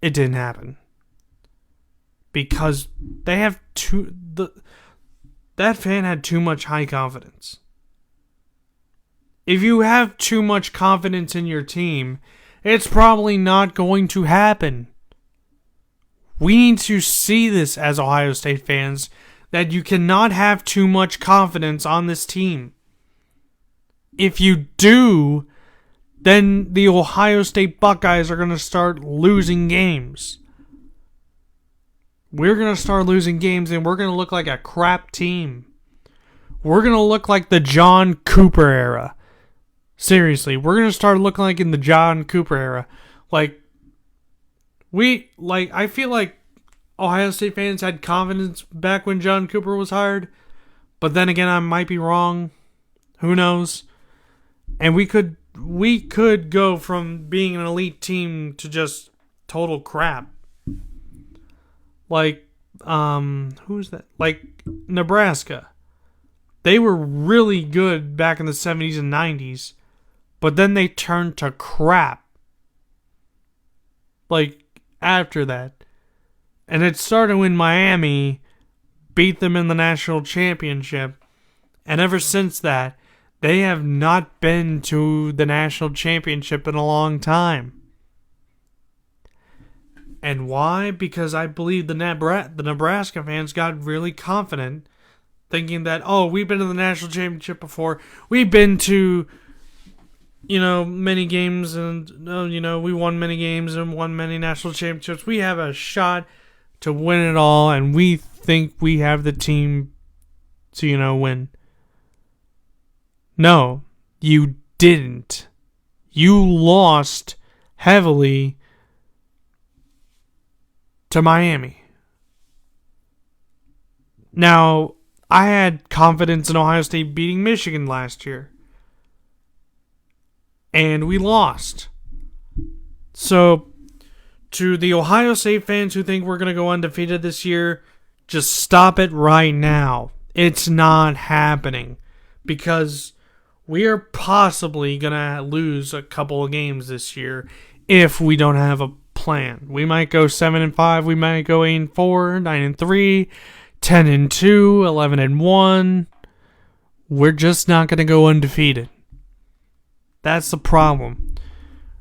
S1: It didn't happen. Because they have that fan had too much high confidence. If you have too much confidence in your team, it's probably not going to happen. We need to see this as Ohio State fans, that you cannot have too much confidence on this team. If you do, then the Ohio State Buckeyes are going to start losing games. We're going to start losing games, and we're going to look like a crap team. We're going to look like the John Cooper era. Seriously, we're going to start looking like in the John Cooper era. I feel like Ohio State fans had confidence back when John Cooper was hired. But then again, I might be wrong. Who knows? And we could go from being an elite team to just total crap. Who's that? Like, Nebraska. They were really good back in the 70s and 90s. But then they turned to crap. After that. And it started when Miami beat them in the national championship. And ever since that, they have not been to the national championship in a long time. And why? Because I believe the Nebraska fans got really confident, thinking that, oh, we've been to the national championship before. We've been to many games and, we won many games and won many national championships. We have a shot to win it all, and we think we have the team to, win. No, you didn't. You lost heavily to Miami. Now, I had confidence in Ohio State beating Michigan last year. And we lost. So, to the Ohio State fans who think we're going to go undefeated this year, just stop it right now. It's not happening. Because we are possibly going to lose a couple of games this year if we don't have a plan. We might go 7-5, we might go 8-4, 9-3, 10-2, 11-1. We're just not going to go undefeated. That's the problem.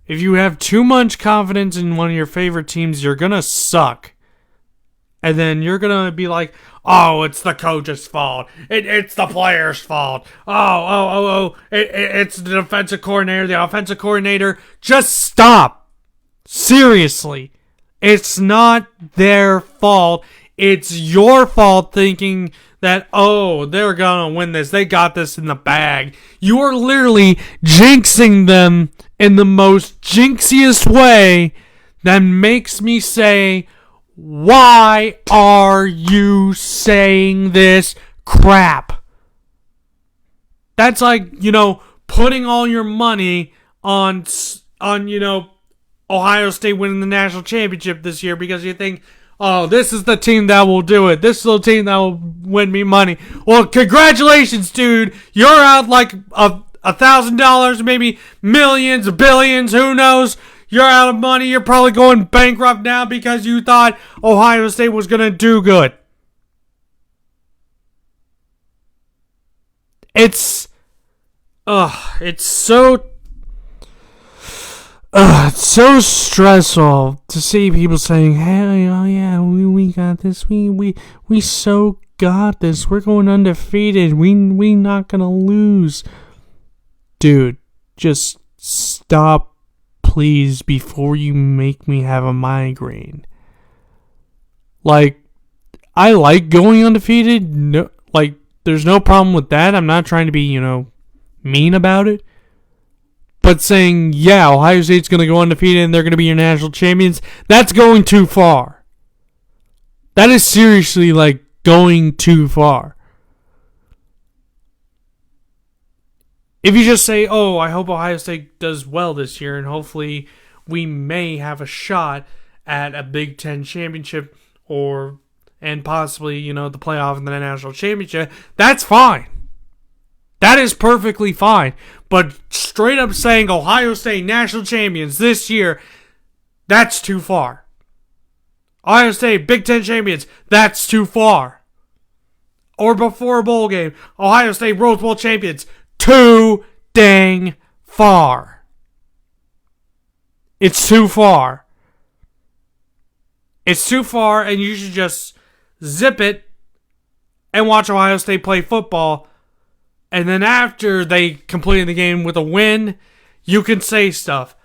S1: If you have too much confidence in one of your favorite teams, you're going to suck. And then you're going to be like, oh, it's the coach's fault. It's the player's fault. It's the defensive coordinator, the offensive coordinator. Just stop. Seriously. It's not their fault. It's your fault thinking that, they're going to win this. They got this in the bag. You are literally jinxing them in the most jinxiest way that makes me say, why are you saying this crap? That's like, putting all your money on Ohio State winning the national championship this year because you think, this is the team that will do it. This is the team that will win me money. Well, congratulations, dude. You're out like $1,000, maybe millions, billions, who knows? You're out of money. You're probably going bankrupt now because you thought Ohio State was going to do good. It's so stressful to see people saying, "Hey, oh yeah, we got this. We so got this. We're going undefeated. We not gonna lose." Dude, just stop, please, before you make me have a migraine. Like, I like going undefeated. No, there's no problem with that. I'm not trying to be, mean about it. But saying, yeah, Ohio State's going to go undefeated and they're going to be your national champions, that's going too far. That is seriously, going too far. If you just say, I hope Ohio State does well this year and hopefully we may have a shot at a Big Ten championship and possibly, the playoff and the national championship, that's fine. That is perfectly fine. But straight up saying Ohio State national champions this year, that's too far. Ohio State Big Ten champions, that's too far. Or before a bowl game, Ohio State Rose Bowl champions, too dang far. It's too far. It's too far, and you should just zip it and watch Ohio State play football. And then after they completed the game with a win, you can say stuff.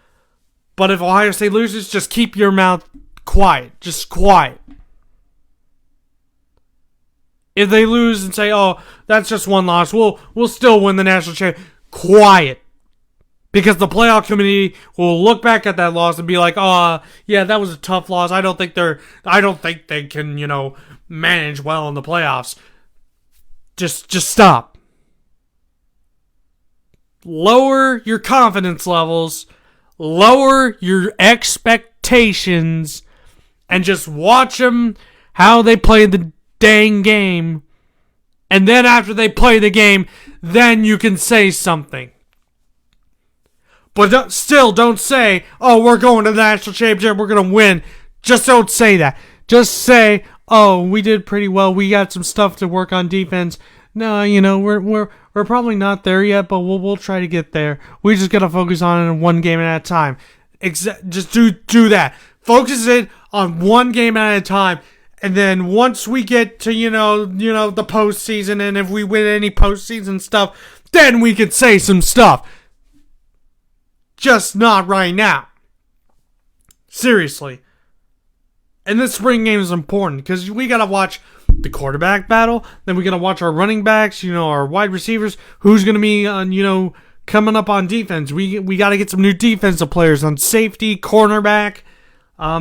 S1: But if Ohio State loses, just keep your mouth quiet. Just quiet. If they lose and say, that's just one loss, we'll still win the national championship. Quiet. Because the playoff committee will look back at that loss and be like, yeah, that was a tough loss. I don't think they can, manage well in the playoffs. Just stop. Lower your confidence levels, lower your expectations, and just watch them how they play the dang game. And then after they play the game, then you can say something. But don't say, we're going to the national championship, we're going to win. Just don't say that. Just say, we did pretty well, we got some stuff to work on defense. No, we're probably not there yet, but we'll try to get there. We just gotta focus on it one game at a time. Just do that. Focus it on one game at a time, and then once we get to the postseason, and if we win any postseason stuff, then we could say some stuff. Just not right now. Seriously. And this spring game is important because we got to watch the quarterback battle. Then we got to watch our running backs, our wide receivers. Who's going to be on, coming up on defense. We got to get some new defensive players on safety, cornerback,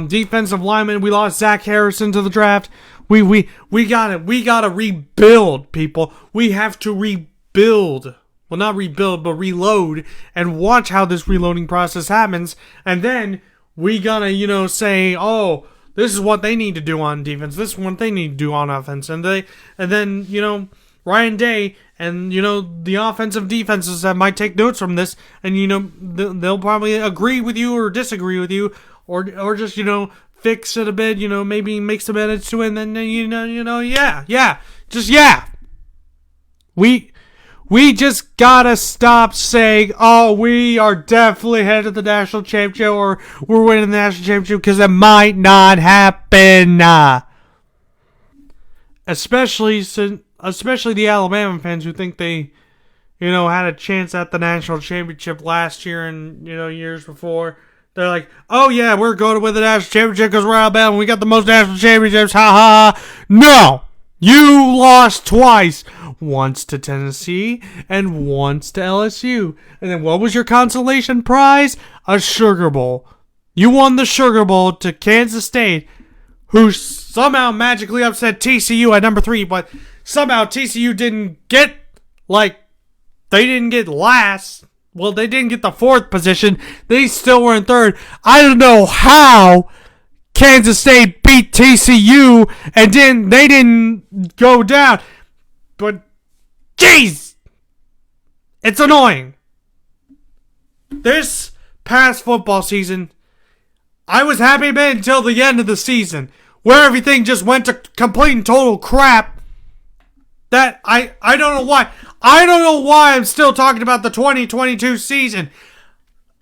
S1: defensive lineman. We lost Zach Harrison to the draft. We gotta rebuild, people. We have to rebuild. Well, not rebuild, but reload and watch how this reloading process happens. And then we gotta, say, oh, this is what they need to do on defense. This is what they need to do on offense. And then, Ryan Day and, the offensive defenses that might take notes from this. And, they'll probably agree with you or disagree with you. Or just, fix it a bit, maybe make some edits to it. And then, We just gotta stop saying, oh, we are definitely headed to the national championship or we're winning the national championship, because it might not happen. Especially the Alabama fans who think they, had a chance at the national championship last year and, years before. They're like, oh yeah, we're going to win the national championship because we're Alabama. We got the most national championships. Ha ha ha. No! You lost twice. Once to Tennessee and once to LSU. And then what was your consolation prize? A Sugar Bowl. You won the Sugar Bowl to Kansas State, who somehow magically upset TCU at number 3, but somehow TCU didn't get, they didn't get last. Well, they didn't get the 4th position. They still were in 3rd. I don't know how Kansas State beat TCU and they didn't go down. But, jeez! It's annoying. This past football season, I was happy about until the end of the season, where everything just went to complete and total crap. That, I don't know why. I don't know why I'm still talking about the 2022 season.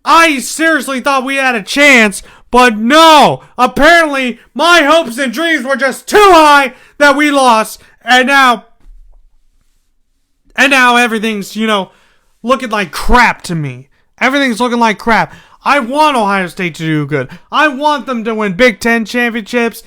S1: I seriously thought we had a chance, but no. Apparently, my hopes and dreams were just too high that we lost. And now everything's, looking like crap to me. Everything's looking like crap. I want Ohio State to do good. I want them to win Big Ten championships,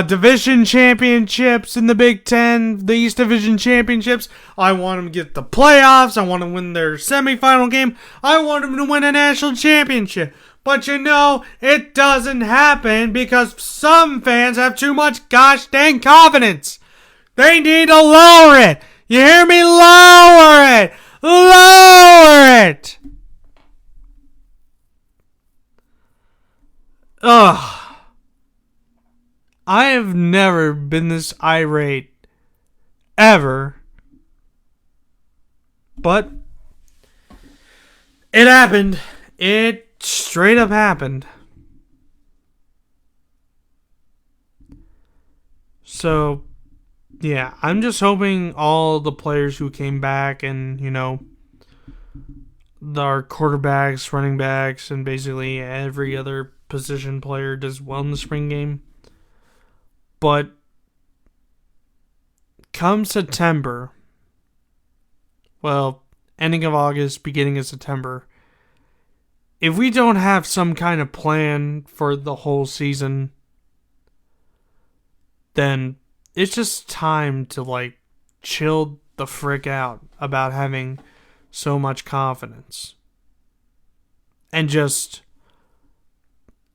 S1: division championships in the Big Ten, the East Division championships. I want them to get the playoffs. I want them to win their semifinal game. I want them to win a national championship. But it doesn't happen because some fans have too much gosh dang confidence. They need to lower it. You hear me? Lower it. Lower it. Ugh. I have never been this irate. Ever. But it happened. It straight up happened. So, yeah, I'm just hoping all the players who came back and, our quarterbacks, running backs, and basically every other position player does well in the spring game. But come September, ending of August, beginning of September, if we don't have some kind of plan for the whole season, then it's just time to, chill the frick out about having so much confidence. And just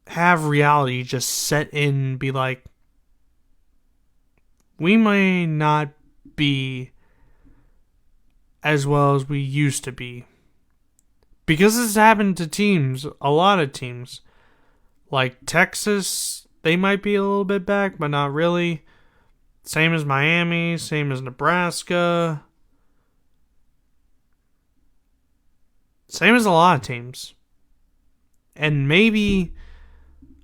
S1: have reality just set in and be like, we may not be as well as we used to be. Because this happened to teams, a lot of teams. Like Texas, they might be a little bit back, but not really. Same as Miami, same as Nebraska. Same as a lot of teams. And maybe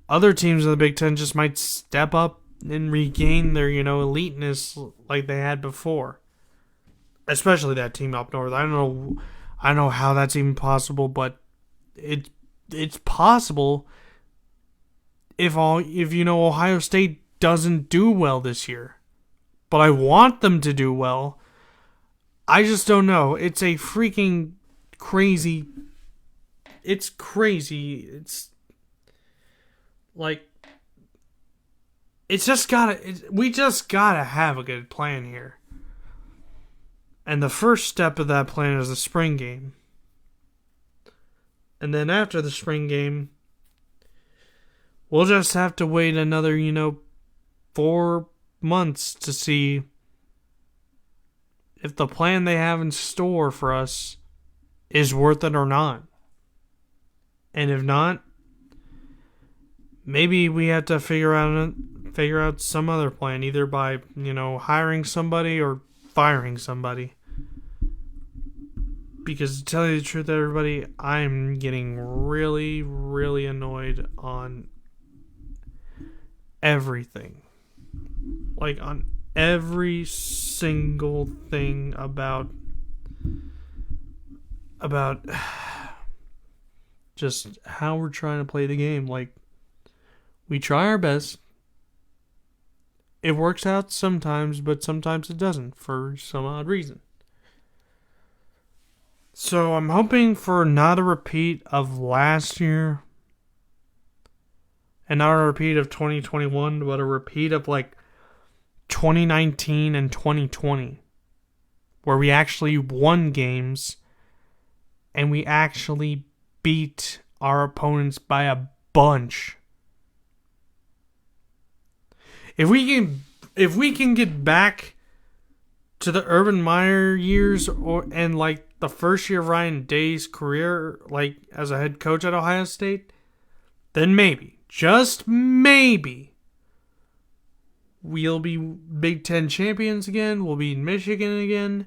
S1: other teams in the Big Ten just might step up and regain their, eliteness like they had before. Especially that team up north. I don't know how that's even possible, but it's possible if Ohio State doesn't do well this year. But I want them to do well. I just don't know. It's a freaking crazy it's crazy. It's like we just gotta have a good plan here. And the first step of that plan is the spring game. And then after the spring game, we'll just have to wait another, 4 months to see if the plan they have in store for us is worth it or not. And if not, maybe we have to figure out some other plan, either by, hiring somebody or firing somebody. Because to tell you the truth, everybody, I'm getting really, really annoyed on everything. Like, on every single thing about just how we're trying to play the game. Like, we try our best. It works out sometimes, but sometimes it doesn't for some odd reason. So I'm hoping for not a repeat of last year, and not a repeat of 2021, but a repeat of like 2019 and 2020, where we actually won games and we actually beat our opponents by a bunch. If we can get back to the Urban Meyer years, and like the first year of Ryan Day's career, like as a head coach at Ohio State, then maybe, just maybe, we'll be Big Ten champions again. We'll be in Michigan again.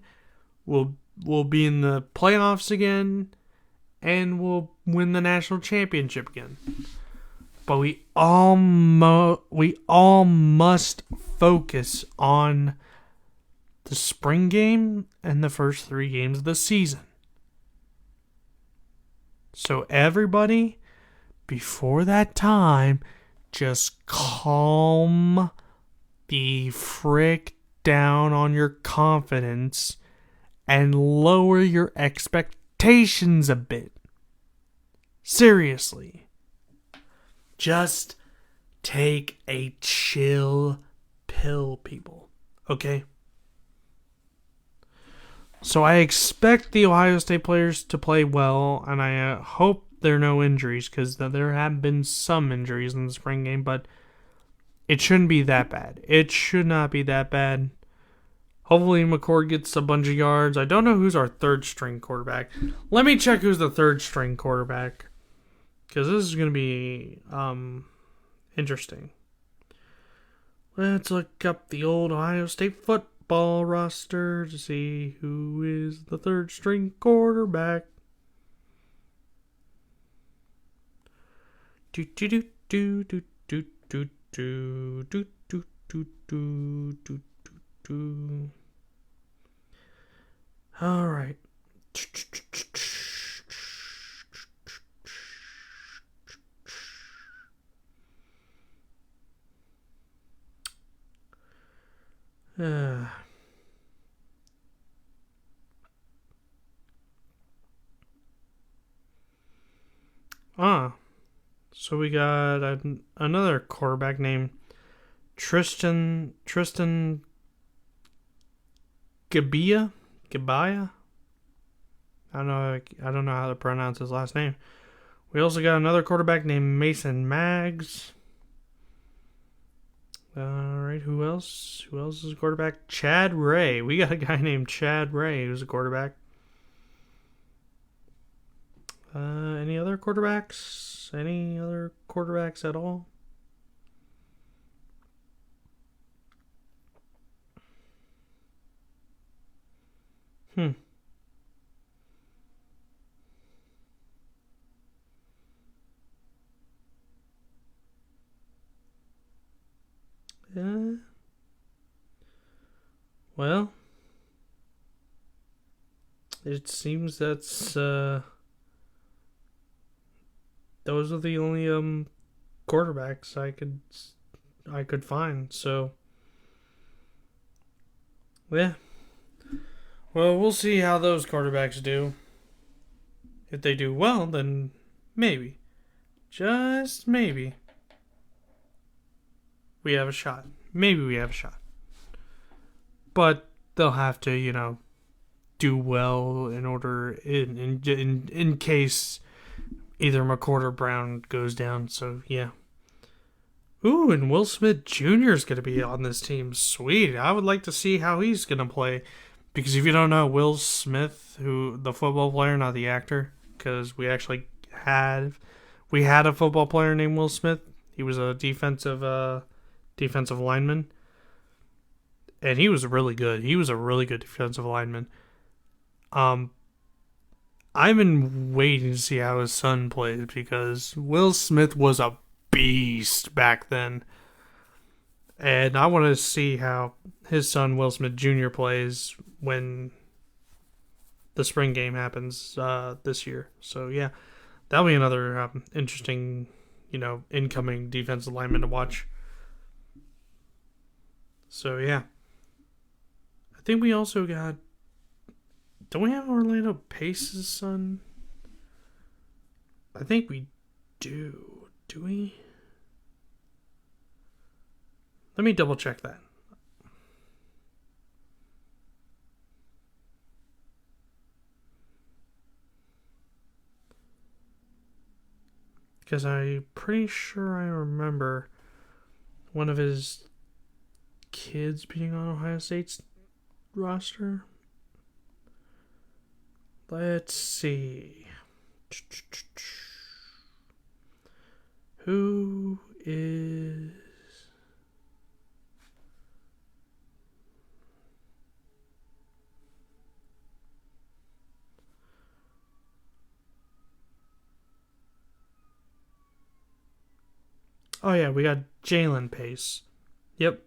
S1: We'll be in the playoffs again, and we'll win the national championship again. But we all must focus on the spring game and the first 3 games of the season. So everybody, before that time, just calm the frick down on your confidence and lower your expectations a bit. Seriously. Just take a chill pill, people. Okay? So I expect the Ohio State players to play well, and I hope there are no injuries, because there have been some injuries in the spring game, but it shouldn't be that bad. It should not be that bad. Hopefully McCord gets a bunch of yards. I don't know who's our third string quarterback. Let me check who's the third string quarterback, because this is going to be interesting. Let's look up the old Ohio State football roster to see who is the third string quarterback. Do do do do do do do do do do do do do do. All right. So we got another quarterback named Tristan Gabia. I don't know how to pronounce his last name. We also got another quarterback named Mason Maggs. Alright, who else? Who else is a quarterback? Chad Ray. We got a guy named Chad Ray who's a quarterback. Any other quarterbacks? Any other quarterbacks at all? Well, it seems that's those are the only quarterbacks I could find. So yeah. Well, we'll see how those quarterbacks do. If they do well, then maybe, just maybe, we have a shot. Maybe we have a shot. But they'll have to, do well in order in case either McCourt or Brown goes down. So yeah. Ooh, and Will Smith Jr. is going to be on this team. Sweet. I would like to see how he's going to play. Because if you don't know, Will Smith, the football player, not the actor, because we actually had a football player named Will Smith. He was a defensive lineman. And he was really good. He was a really good defensive lineman. I've been waiting to see how his son plays because Will Smith was a beast back then. And I want to see how his son, Will Smith Jr., plays when the spring game happens this year. So, yeah, that'll be another interesting, incoming defensive lineman to watch. So, yeah. I think we also got... Don't we have Orlando Pace's son? I think we do. Do we? Let me double check that. Because I'm pretty sure I remember one of his kids being on Ohio State's roster. Let's see. Who is... Oh yeah, we got Jalen Pace. Yep.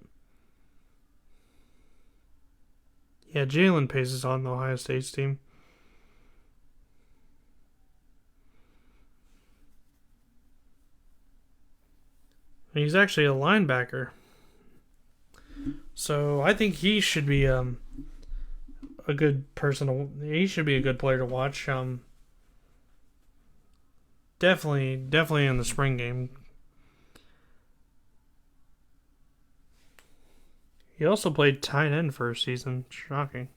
S1: Yeah, Jalen Pace is on the Ohio State's team. He's actually a linebacker. So I think he should be a good person. He should be a good player to watch. Definitely in the spring game. He also played tight end for a season. Shocking.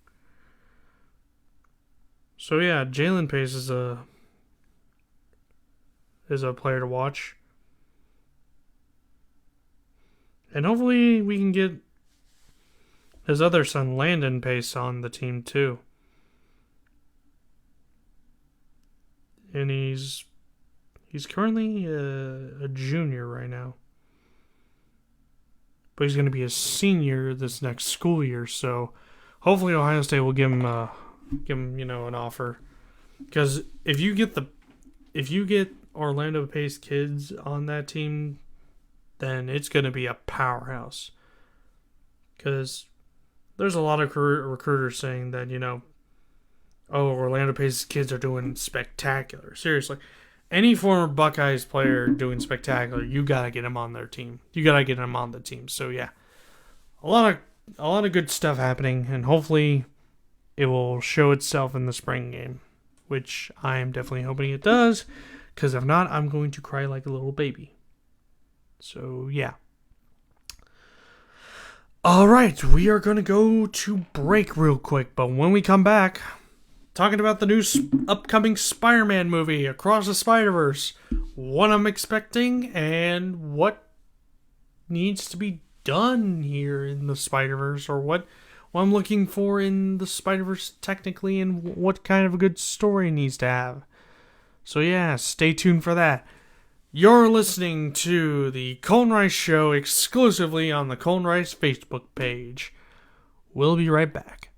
S1: So yeah, Jalen Pace is a player to watch. And hopefully we can get his other son, Landon Pace, on the team too. And he's currently a junior right now. But he's going to be a senior this next school year, so hopefully Ohio State will give him an offer. Because if you get Orlando Pace kids on that team, then it's going to be a powerhouse. Because there's a lot of recruiters saying that, Orlando Pace's kids are doing spectacular. Seriously. Any former Buckeyes player doing spectacular, you got to get him on their team. You got to get him on the team. So, yeah. A lot of good stuff happening, and hopefully it will show itself in the spring game, which I am definitely hoping it does, because if not, I'm going to cry like a little baby. So, yeah. All right, we are going to go to break real quick, but when we come back, talking about the new upcoming Spider-Man movie, Across the Spider-Verse, what I'm expecting and what needs to be done here in the Spider-Verse, or what I'm looking for in the Spider-Verse technically, and what kind of a good story it needs to have. So yeah, stay tuned for that. You're listening to the Colton Rice Show exclusively on the Colton Rice Facebook page. We'll be right back.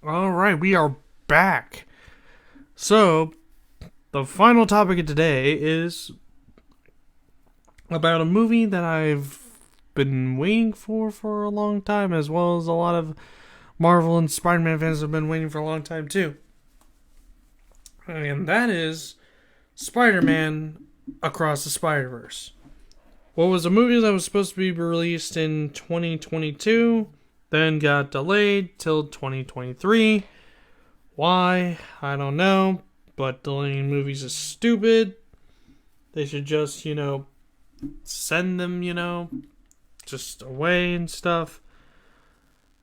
S1: All right, we are back. So, the final topic of today is about a movie that I've been waiting for a long time, as well as a lot of Marvel and Spider-Man fans have been waiting for a long time too. And that is Spider-Man Across the Spider-Verse. What was a movie that was supposed to be released in 2022, then got delayed till 2023. Why? I don't know, but delaying movies is stupid. They should just, send them, just away and stuff.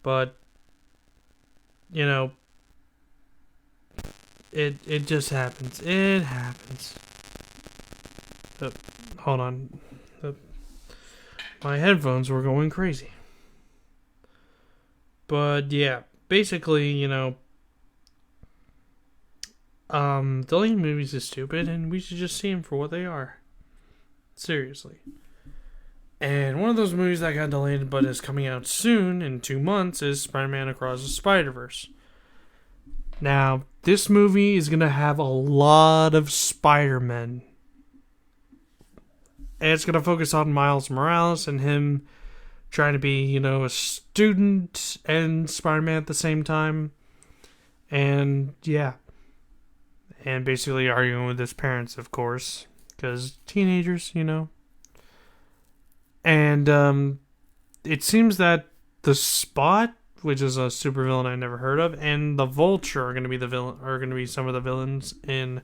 S1: But, it just happens. It happens. Hold on. My headphones were going crazy. But yeah, basically, deleting movies is stupid, and we should just see them for what they are. Seriously. And one of those movies that got delayed but is coming out soon, in 2 months, is Spider-Man Across the Spider-Verse. Now, this movie is going to have a lot of Spider-Men. And it's going to focus on Miles Morales and him trying to be, a student and Spider-Man at the same time. And, yeah. And basically arguing with his parents, of course. Because teenagers, And it seems that the Spot, which is a supervillain I never heard of, and the Vulture are going to be some of the villains in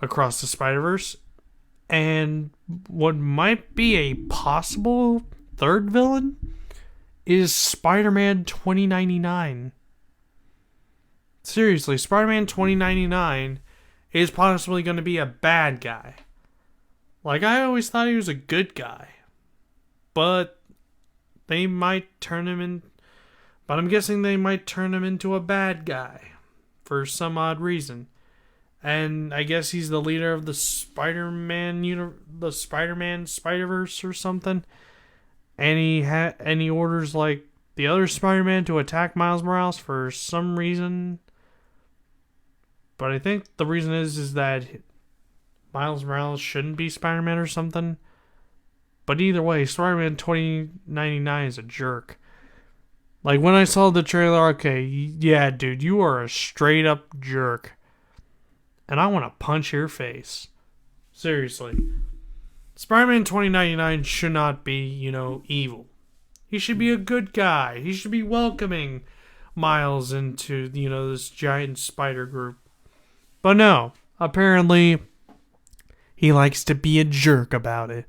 S1: Across the Spider-Verse. And what might be a possible third villain is Spider-Man 2099. Seriously, Spider-Man 2099 is possibly going to be a bad guy. Like, I always thought he was a good guy. But they might turn him in. But I'm guessing they might turn him into a bad guy for some odd reason. And I guess he's the leader of the Spider-Man Spider-Verse or something. And he orders like the other Spider-Man to attack Miles Morales for some reason. But I think the reason is that Miles Morales shouldn't be Spider-Man or something. But either way, Spider-Man 2099 is a jerk. Like, when I saw the trailer, okay, yeah, dude, you are a straight up jerk. And I want to punch your face. Seriously. Spider-Man 2099 should not be, evil. He should be a good guy. He should be welcoming Miles into, this giant spider group. But no, apparently he likes to be a jerk about it.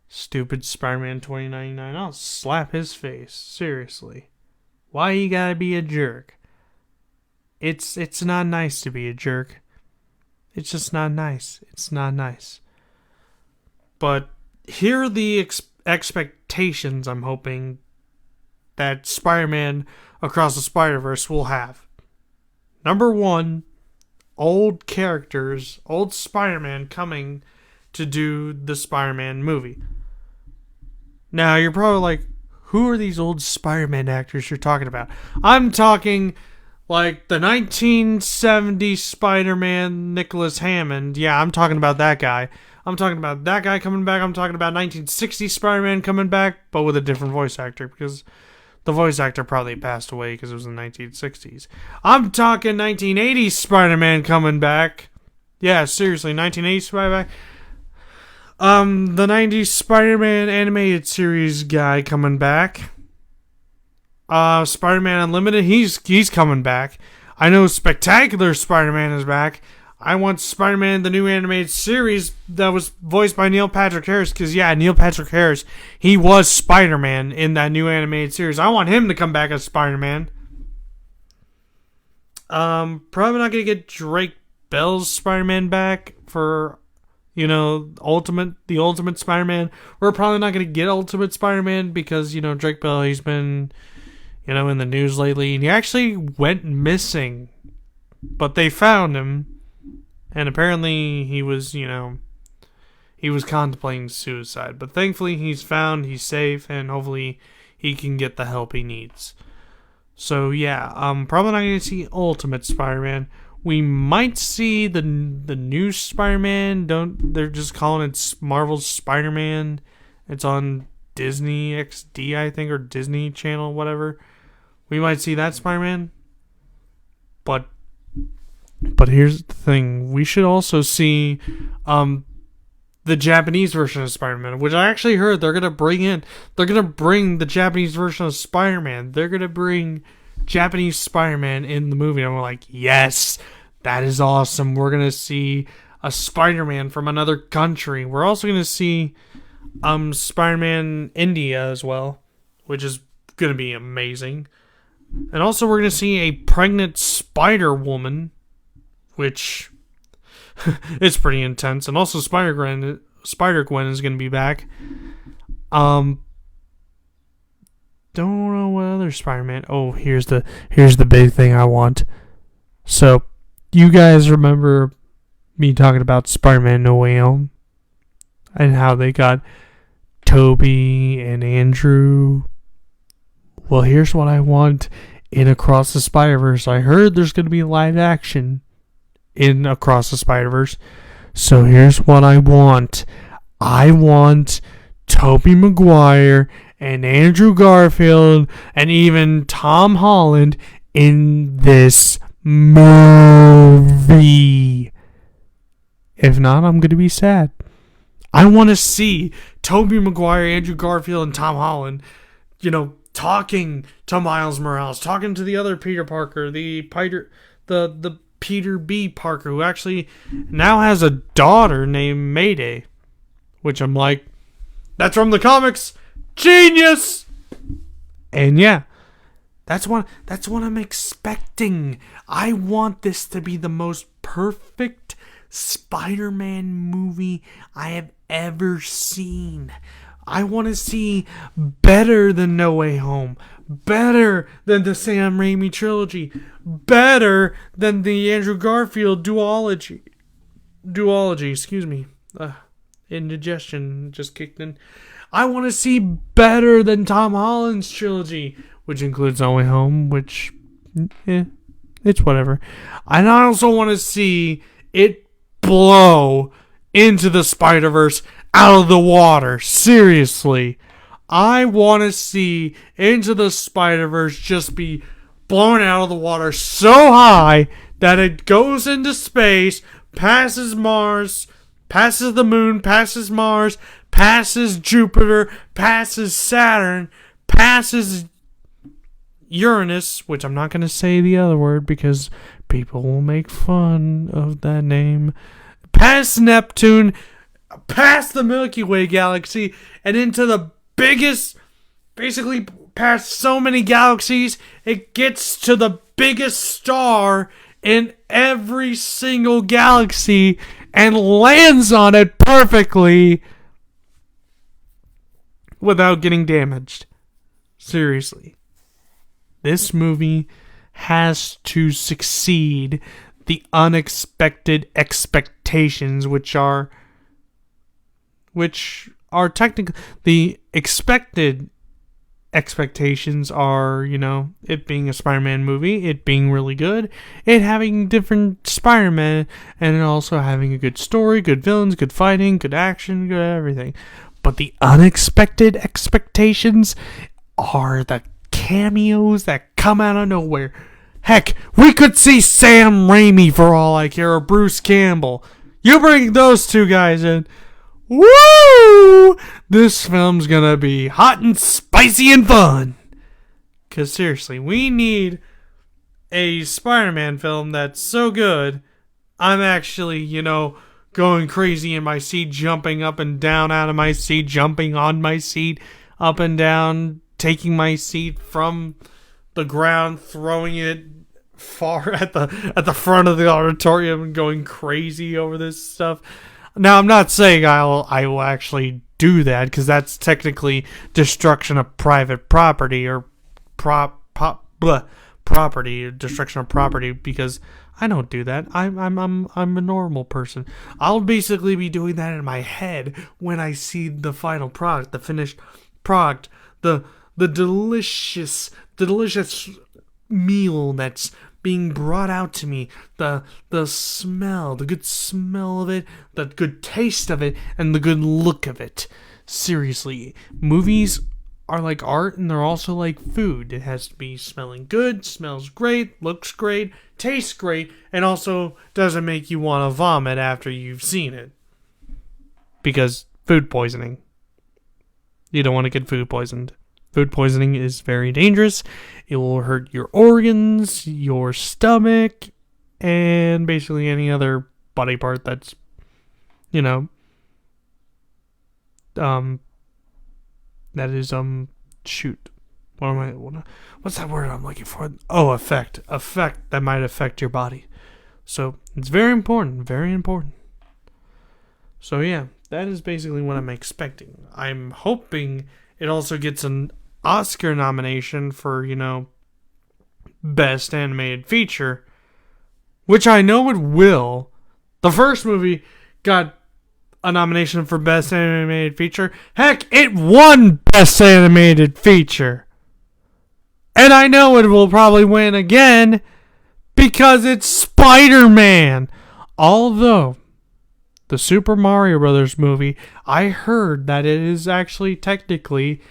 S1: Stupid Spider-Man 2099. I'll slap his face. Seriously. Why you gotta be a jerk? It's not nice to be a jerk. It's just not nice. It's not nice. But here are the expectations I'm hoping that Spider-Man Across the Spider-Verse will have. Number 1, old characters, old Spider-Man coming to do the Spider-Man movie. Now, you're probably like, who are these old Spider-Man actors you're talking about? I'm talking like the 1970s Spider-Man Nicholas Hammond. Yeah, I'm talking about that guy. I'm talking about that guy coming back. I'm talking about 1960s Spider-Man coming back, but with a different voice actor, because the voice actor probably passed away because it was in the 1960s. I'm talking 1980s Spider-Man coming back. Yeah, seriously, 1980s Spider-Man. The 90s Spider-Man animated series guy coming back. Spider-Man Unlimited, he's coming back. I know Spectacular Spider-Man is back. I want Spider-Man, the new animated series that was voiced by Neil Patrick Harris, because, yeah, Neil Patrick Harris, he was Spider-Man in that new animated series. I want him to come back as Spider-Man. Probably not going to get Drake Bell's Spider-Man back for, the Ultimate Spider-Man. We're probably not going to get Ultimate Spider-Man because, Drake Bell, he's been, in the news lately. And he actually went missing. But they found him. And apparently he was, he was contemplating suicide. But thankfully he's found, he's safe, and hopefully he can get the help he needs. So yeah, probably not going to see Ultimate Spider-Man. We might see the new Spider-Man. They're just calling it Marvel's Spider-Man. It's on Disney XD, I think, or Disney Channel, whatever. We might see that Spider-Man. But here's the thing. We should also see the Japanese version of Spider-Man, which I actually heard they're going to bring the Japanese version of Spider-Man. They're going to bring Japanese Spider-Man in the movie. And I'm like, yes, that is awesome. We're going to see a Spider-Man from another country. We're also going to see Spider-Man India as well, which is gonna be amazing. And also we're gonna see a pregnant Spider-Woman, which it's pretty intense. And also Spider-Gwen is gonna be back. Don't know what other Spider-Man. Oh, here's the big thing I want. So, you guys remember me talking about Spider-Man No Way Home? And how they got Toby and Andrew. Well, here's what I want in Across the Spider-Verse. I heard there's going to be live action in Across the Spider-Verse. So here's what I want. I want Tobey Maguire and Andrew Garfield and even Tom Holland in this movie. If not, I'm going to be sad. I want to see Tobey Maguire, Andrew Garfield, and Tom Holland, talking to Miles Morales, talking to the other Peter Parker, the Peter B. Parker, who actually now has a daughter named Mayday, which I'm like, that's from the comics, genius. And yeah, that's what I'm expecting. I want this to be the most perfect Spider-Man movie I have ever seen. I want to see better than No Way Home, better than the Sam Raimi trilogy, better than the Andrew Garfield duology, excuse me. Indigestion just kicked in. I want to see better than Tom Holland's trilogy, which includes No Way Home, which, it's whatever. And I also want to see it blow Into the Spider-Verse out of the water. Seriously. I want to see Into the Spider-Verse just be blown out of the water so high that it goes into space, passes Mars, passes the moon, passes Mars, passes Jupiter, passes Saturn, passes Uranus, which I'm not going to say the other word because people will make fun of that name, past Neptune, past the Milky Way galaxy, and into the biggest, basically past so many galaxies, it gets to the biggest star in every single galaxy and lands on it perfectly without getting damaged. Seriously. This movie has to succeed the unexpected expectations, which are technically the expected expectations are, it being a Spider-Man movie, it being really good, it having different Spider-Man, and also having a good story, good villains, good fighting, good action, good everything. But the unexpected expectations are the cameos that come out of nowhere. Heck, we could see Sam Raimi for all I care, or Bruce Campbell. You bring those two guys in. Woo! This film's gonna be hot and spicy and fun. Because seriously, we need a Spider-Man film that's so good, I'm actually, going crazy in my seat, jumping up and down out of my seat, jumping on my seat, up and down, taking my seat from the ground, throwing it far at the front of the auditorium and going crazy over this stuff. Now, I'm not saying I will actually do that, because that's technically destruction of private property, or destruction of property, because I don't do that. I'm a normal person. I'll basically be doing that in my head when I see the final product, the finished product, the delicious meal that's being brought out to me, the smell, the good smell of it, the good taste of it, and the good look of it. Seriously, movies are like art, and they're also like food. It has to be smelling good, smells great, looks great, tastes great, and also doesn't make you want to vomit after you've seen it. Because food poisoning. You don't want to get food poisoned. Food poisoning is very dangerous. It will hurt your organs, your stomach, and basically any other body part that's, that is shoot. What's that word I'm looking for? Oh, effect that might affect your body. So it's very important, very important. So yeah, that is basically what I'm expecting. I'm hoping it also gets an Oscar nomination for, Best Animated Feature, which I know it will. The first movie got a nomination for Best Animated Feature. Heck, it won Best Animated Feature. And I know it will probably win again because it's Spider-Man. Although, the Super Mario Brothers movie, I heard that it is actually technically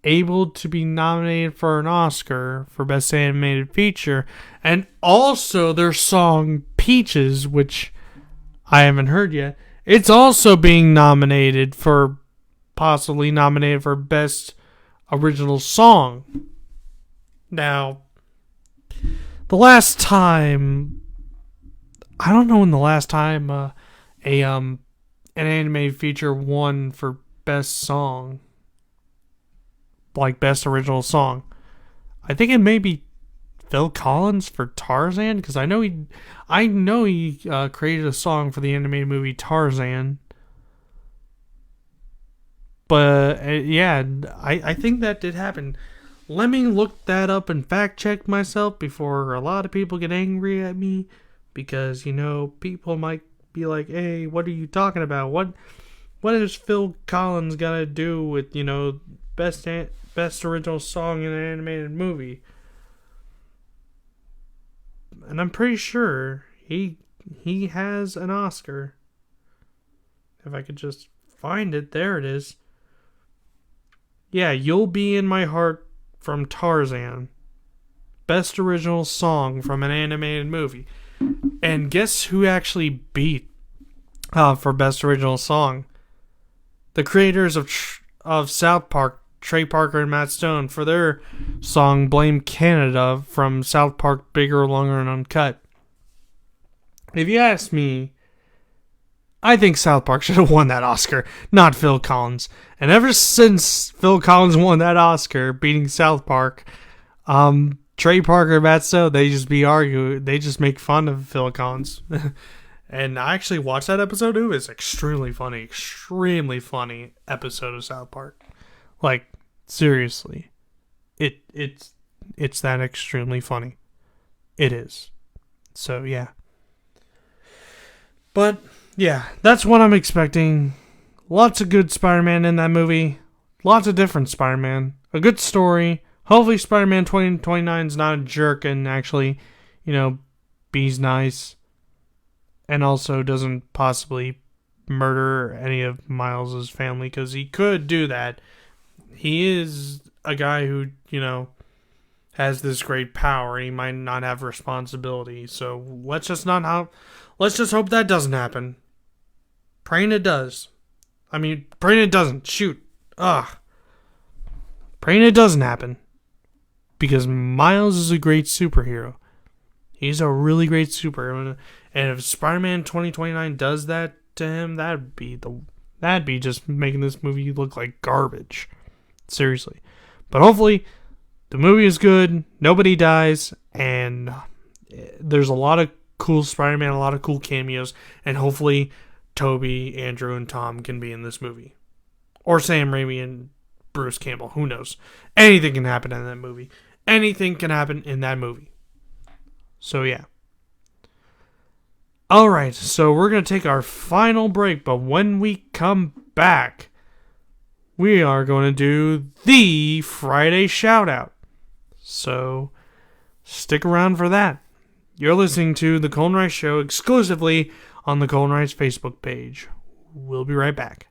S1: able to be nominated for an Oscar for Best Animated Feature. And also their song Peaches, which I haven't heard yet, it's also being possibly nominated for Best Original Song. Now, the last time, I don't know when the last time an animated feature won for Best Song, like Best Original Song. I think it may be Phil Collins for Tarzan, because I know he created a song for the animated movie Tarzan. But yeah, I think that did happen. Let me look that up and fact check myself before a lot of people get angry at me, because people might be like, "Hey, what are you talking about? What has Phil Collins got to do with best original song in an animated movie?" And I'm pretty sure he has an Oscar. If I could just find it, there it is. Yeah, You'll Be in My Heart from Tarzan. Best original song from an animated movie. And guess who actually beat for Best Original Song? The creators of South Park, Trey Parker and Matt Stone, for their song Blame Canada from South Park Bigger, Longer, and Uncut. If you ask me, I think South Park should have won that Oscar, not Phil Collins. And ever since Phil Collins won that Oscar, beating South Park, Trey Parker and Matt Stone, they just make fun of Phil Collins. And I actually watched that episode. It was extremely funny episode of South Park. Like, seriously. It's that extremely funny. It is. So, yeah. But, yeah, that's what I'm expecting. Lots of good Spider-Man in that movie. Lots of different Spider-Man. A good story. Hopefully Spider-Man 2029 is not a jerk and actually, be's nice. And also doesn't possibly murder any of Miles' family, because he could do that. He is a guy who, has this great power, and he might not have responsibility. So let's just hope that doesn't happen. Praying it does. Praying it doesn't. Shoot. Praying it doesn't happen. Because Miles is a great superhero. He's a really great superhero. And if Spider-Man 2029 does that to him, that'd be just making this movie look like garbage. Seriously. But hopefully, the movie is good, nobody dies, and there's a lot of cool Spider-Man, a lot of cool cameos, and hopefully Toby, Andrew, and Tom can be in this movie. Or Sam Raimi and Bruce Campbell, who knows. Anything can happen in that movie. Anything can happen in that movie. So yeah. Alright, so we're going to take our final break, but when we come back, we are going to do the Friday Shoutout. So, stick around for that. You're listening to The Colton Rice Show exclusively on the Colton Rice Facebook page. We'll be right back.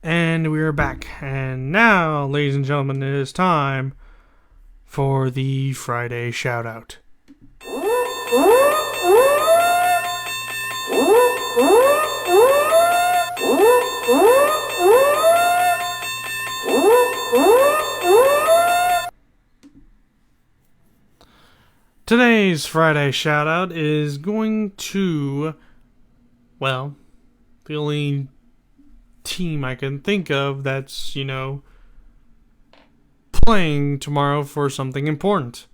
S1: And we're back. And now, ladies and gentlemen, it is time for the Friday shout out. Today's Friday shout out is going to, well, the only team I can think of that's, playing tomorrow for something important.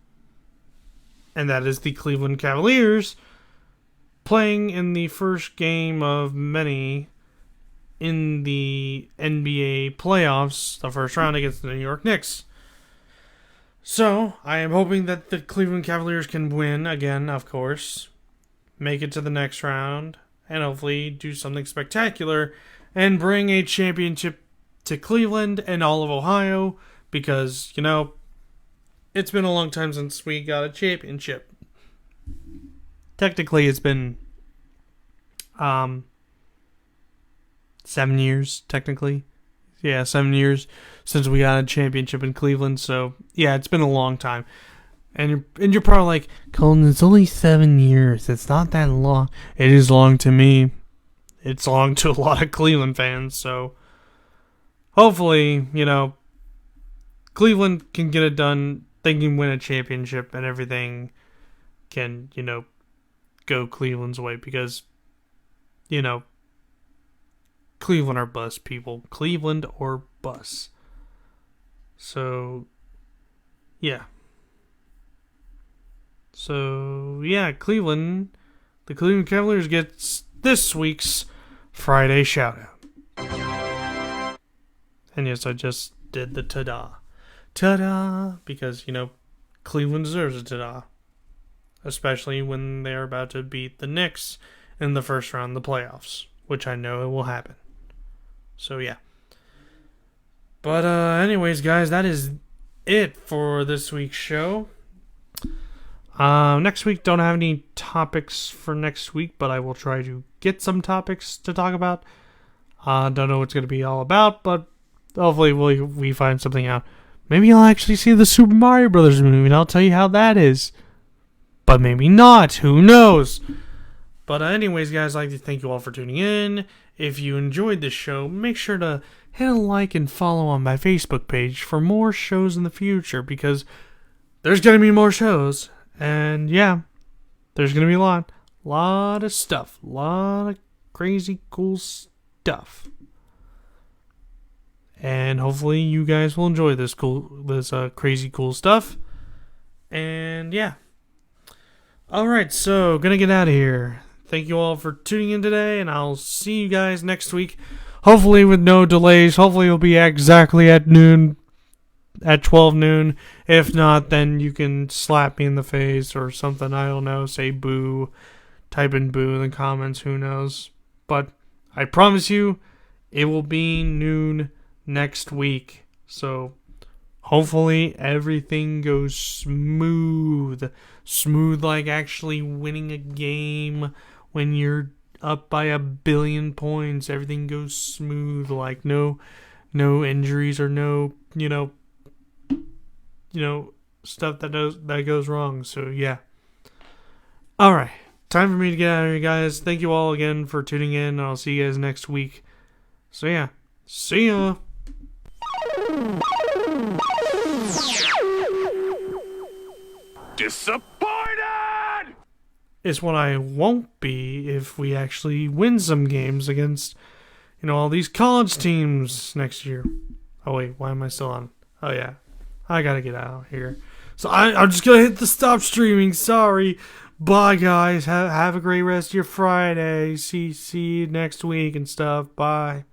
S1: And that is the Cleveland Cavaliers playing in the first game of many in the NBA playoffs, the first round against the New York Knicks. So, I am hoping that the Cleveland Cavaliers can win again, of course, make it to the next round, and hopefully do something spectacular and bring a championship to Cleveland and all of Ohio, because, it's been a long time since we got a championship. Technically, it's been 7 years, technically. Yeah, 7 years since we got a championship in Cleveland. So, yeah, it's been a long time. And you're probably like, Colton, it's only 7 years. It's not that long. It is long to me. It's long to a lot of Cleveland fans. So, hopefully, Cleveland can get it done. They can win a championship and everything can, go Cleveland's way. Because, Cleveland or bust, people. Cleveland or bust. So, yeah. Cleveland. The Cleveland Cavaliers gets this week's Friday shoutout. And yes, I just did the ta-da. Ta-da! Because, Cleveland deserves a ta-da. Especially when they're about to beat the Knicks in the first round of the playoffs. Which I know it will happen. So, yeah. But, anyways, guys, that is it for this week's show. Next week, don't have any topics for next week, but I will try to get some topics to talk about. Don't know what it's going to be all about, but hopefully we find something out. Maybe I'll actually see the Super Mario Brothers movie, and I'll tell you how that is. But maybe not. Who knows? But anyways, guys, I'd like to thank you all for tuning in. If you enjoyed this show, make sure to hit a like and follow on my Facebook page for more shows in the future, because there's going to be more shows. And yeah, there's going to be a lot of stuff. A lot of crazy cool stuff. And hopefully you guys will enjoy this crazy cool stuff. And yeah. Alright, so gonna get out of here. Thank you all for tuning in today, and I'll see you guys next week. Hopefully with no delays. Hopefully it'll be exactly at noon. At 12 noon. If not, then you can slap me in the face or something. I don't know. Say boo. Type in boo in the comments. Who knows? But I promise you, it will be noon next week. So hopefully everything goes smooth. Smooth like actually winning a game when you're up by 1 billion points. Everything goes smooth. Like no injuries or no, stuff that goes wrong. So yeah. Alright. Time for me to get out of here, guys. Thank you all again for tuning in, and I'll see you guys next week. So yeah. See ya. Disappointed is what I won't be if we actually win some games against, all these college teams next year. Oh wait, why am I still on? Oh yeah, I gotta get out of here. So I'm just gonna hit the stop streaming. Sorry. Bye guys. Have a great rest of your Friday. See you next week and stuff. Bye.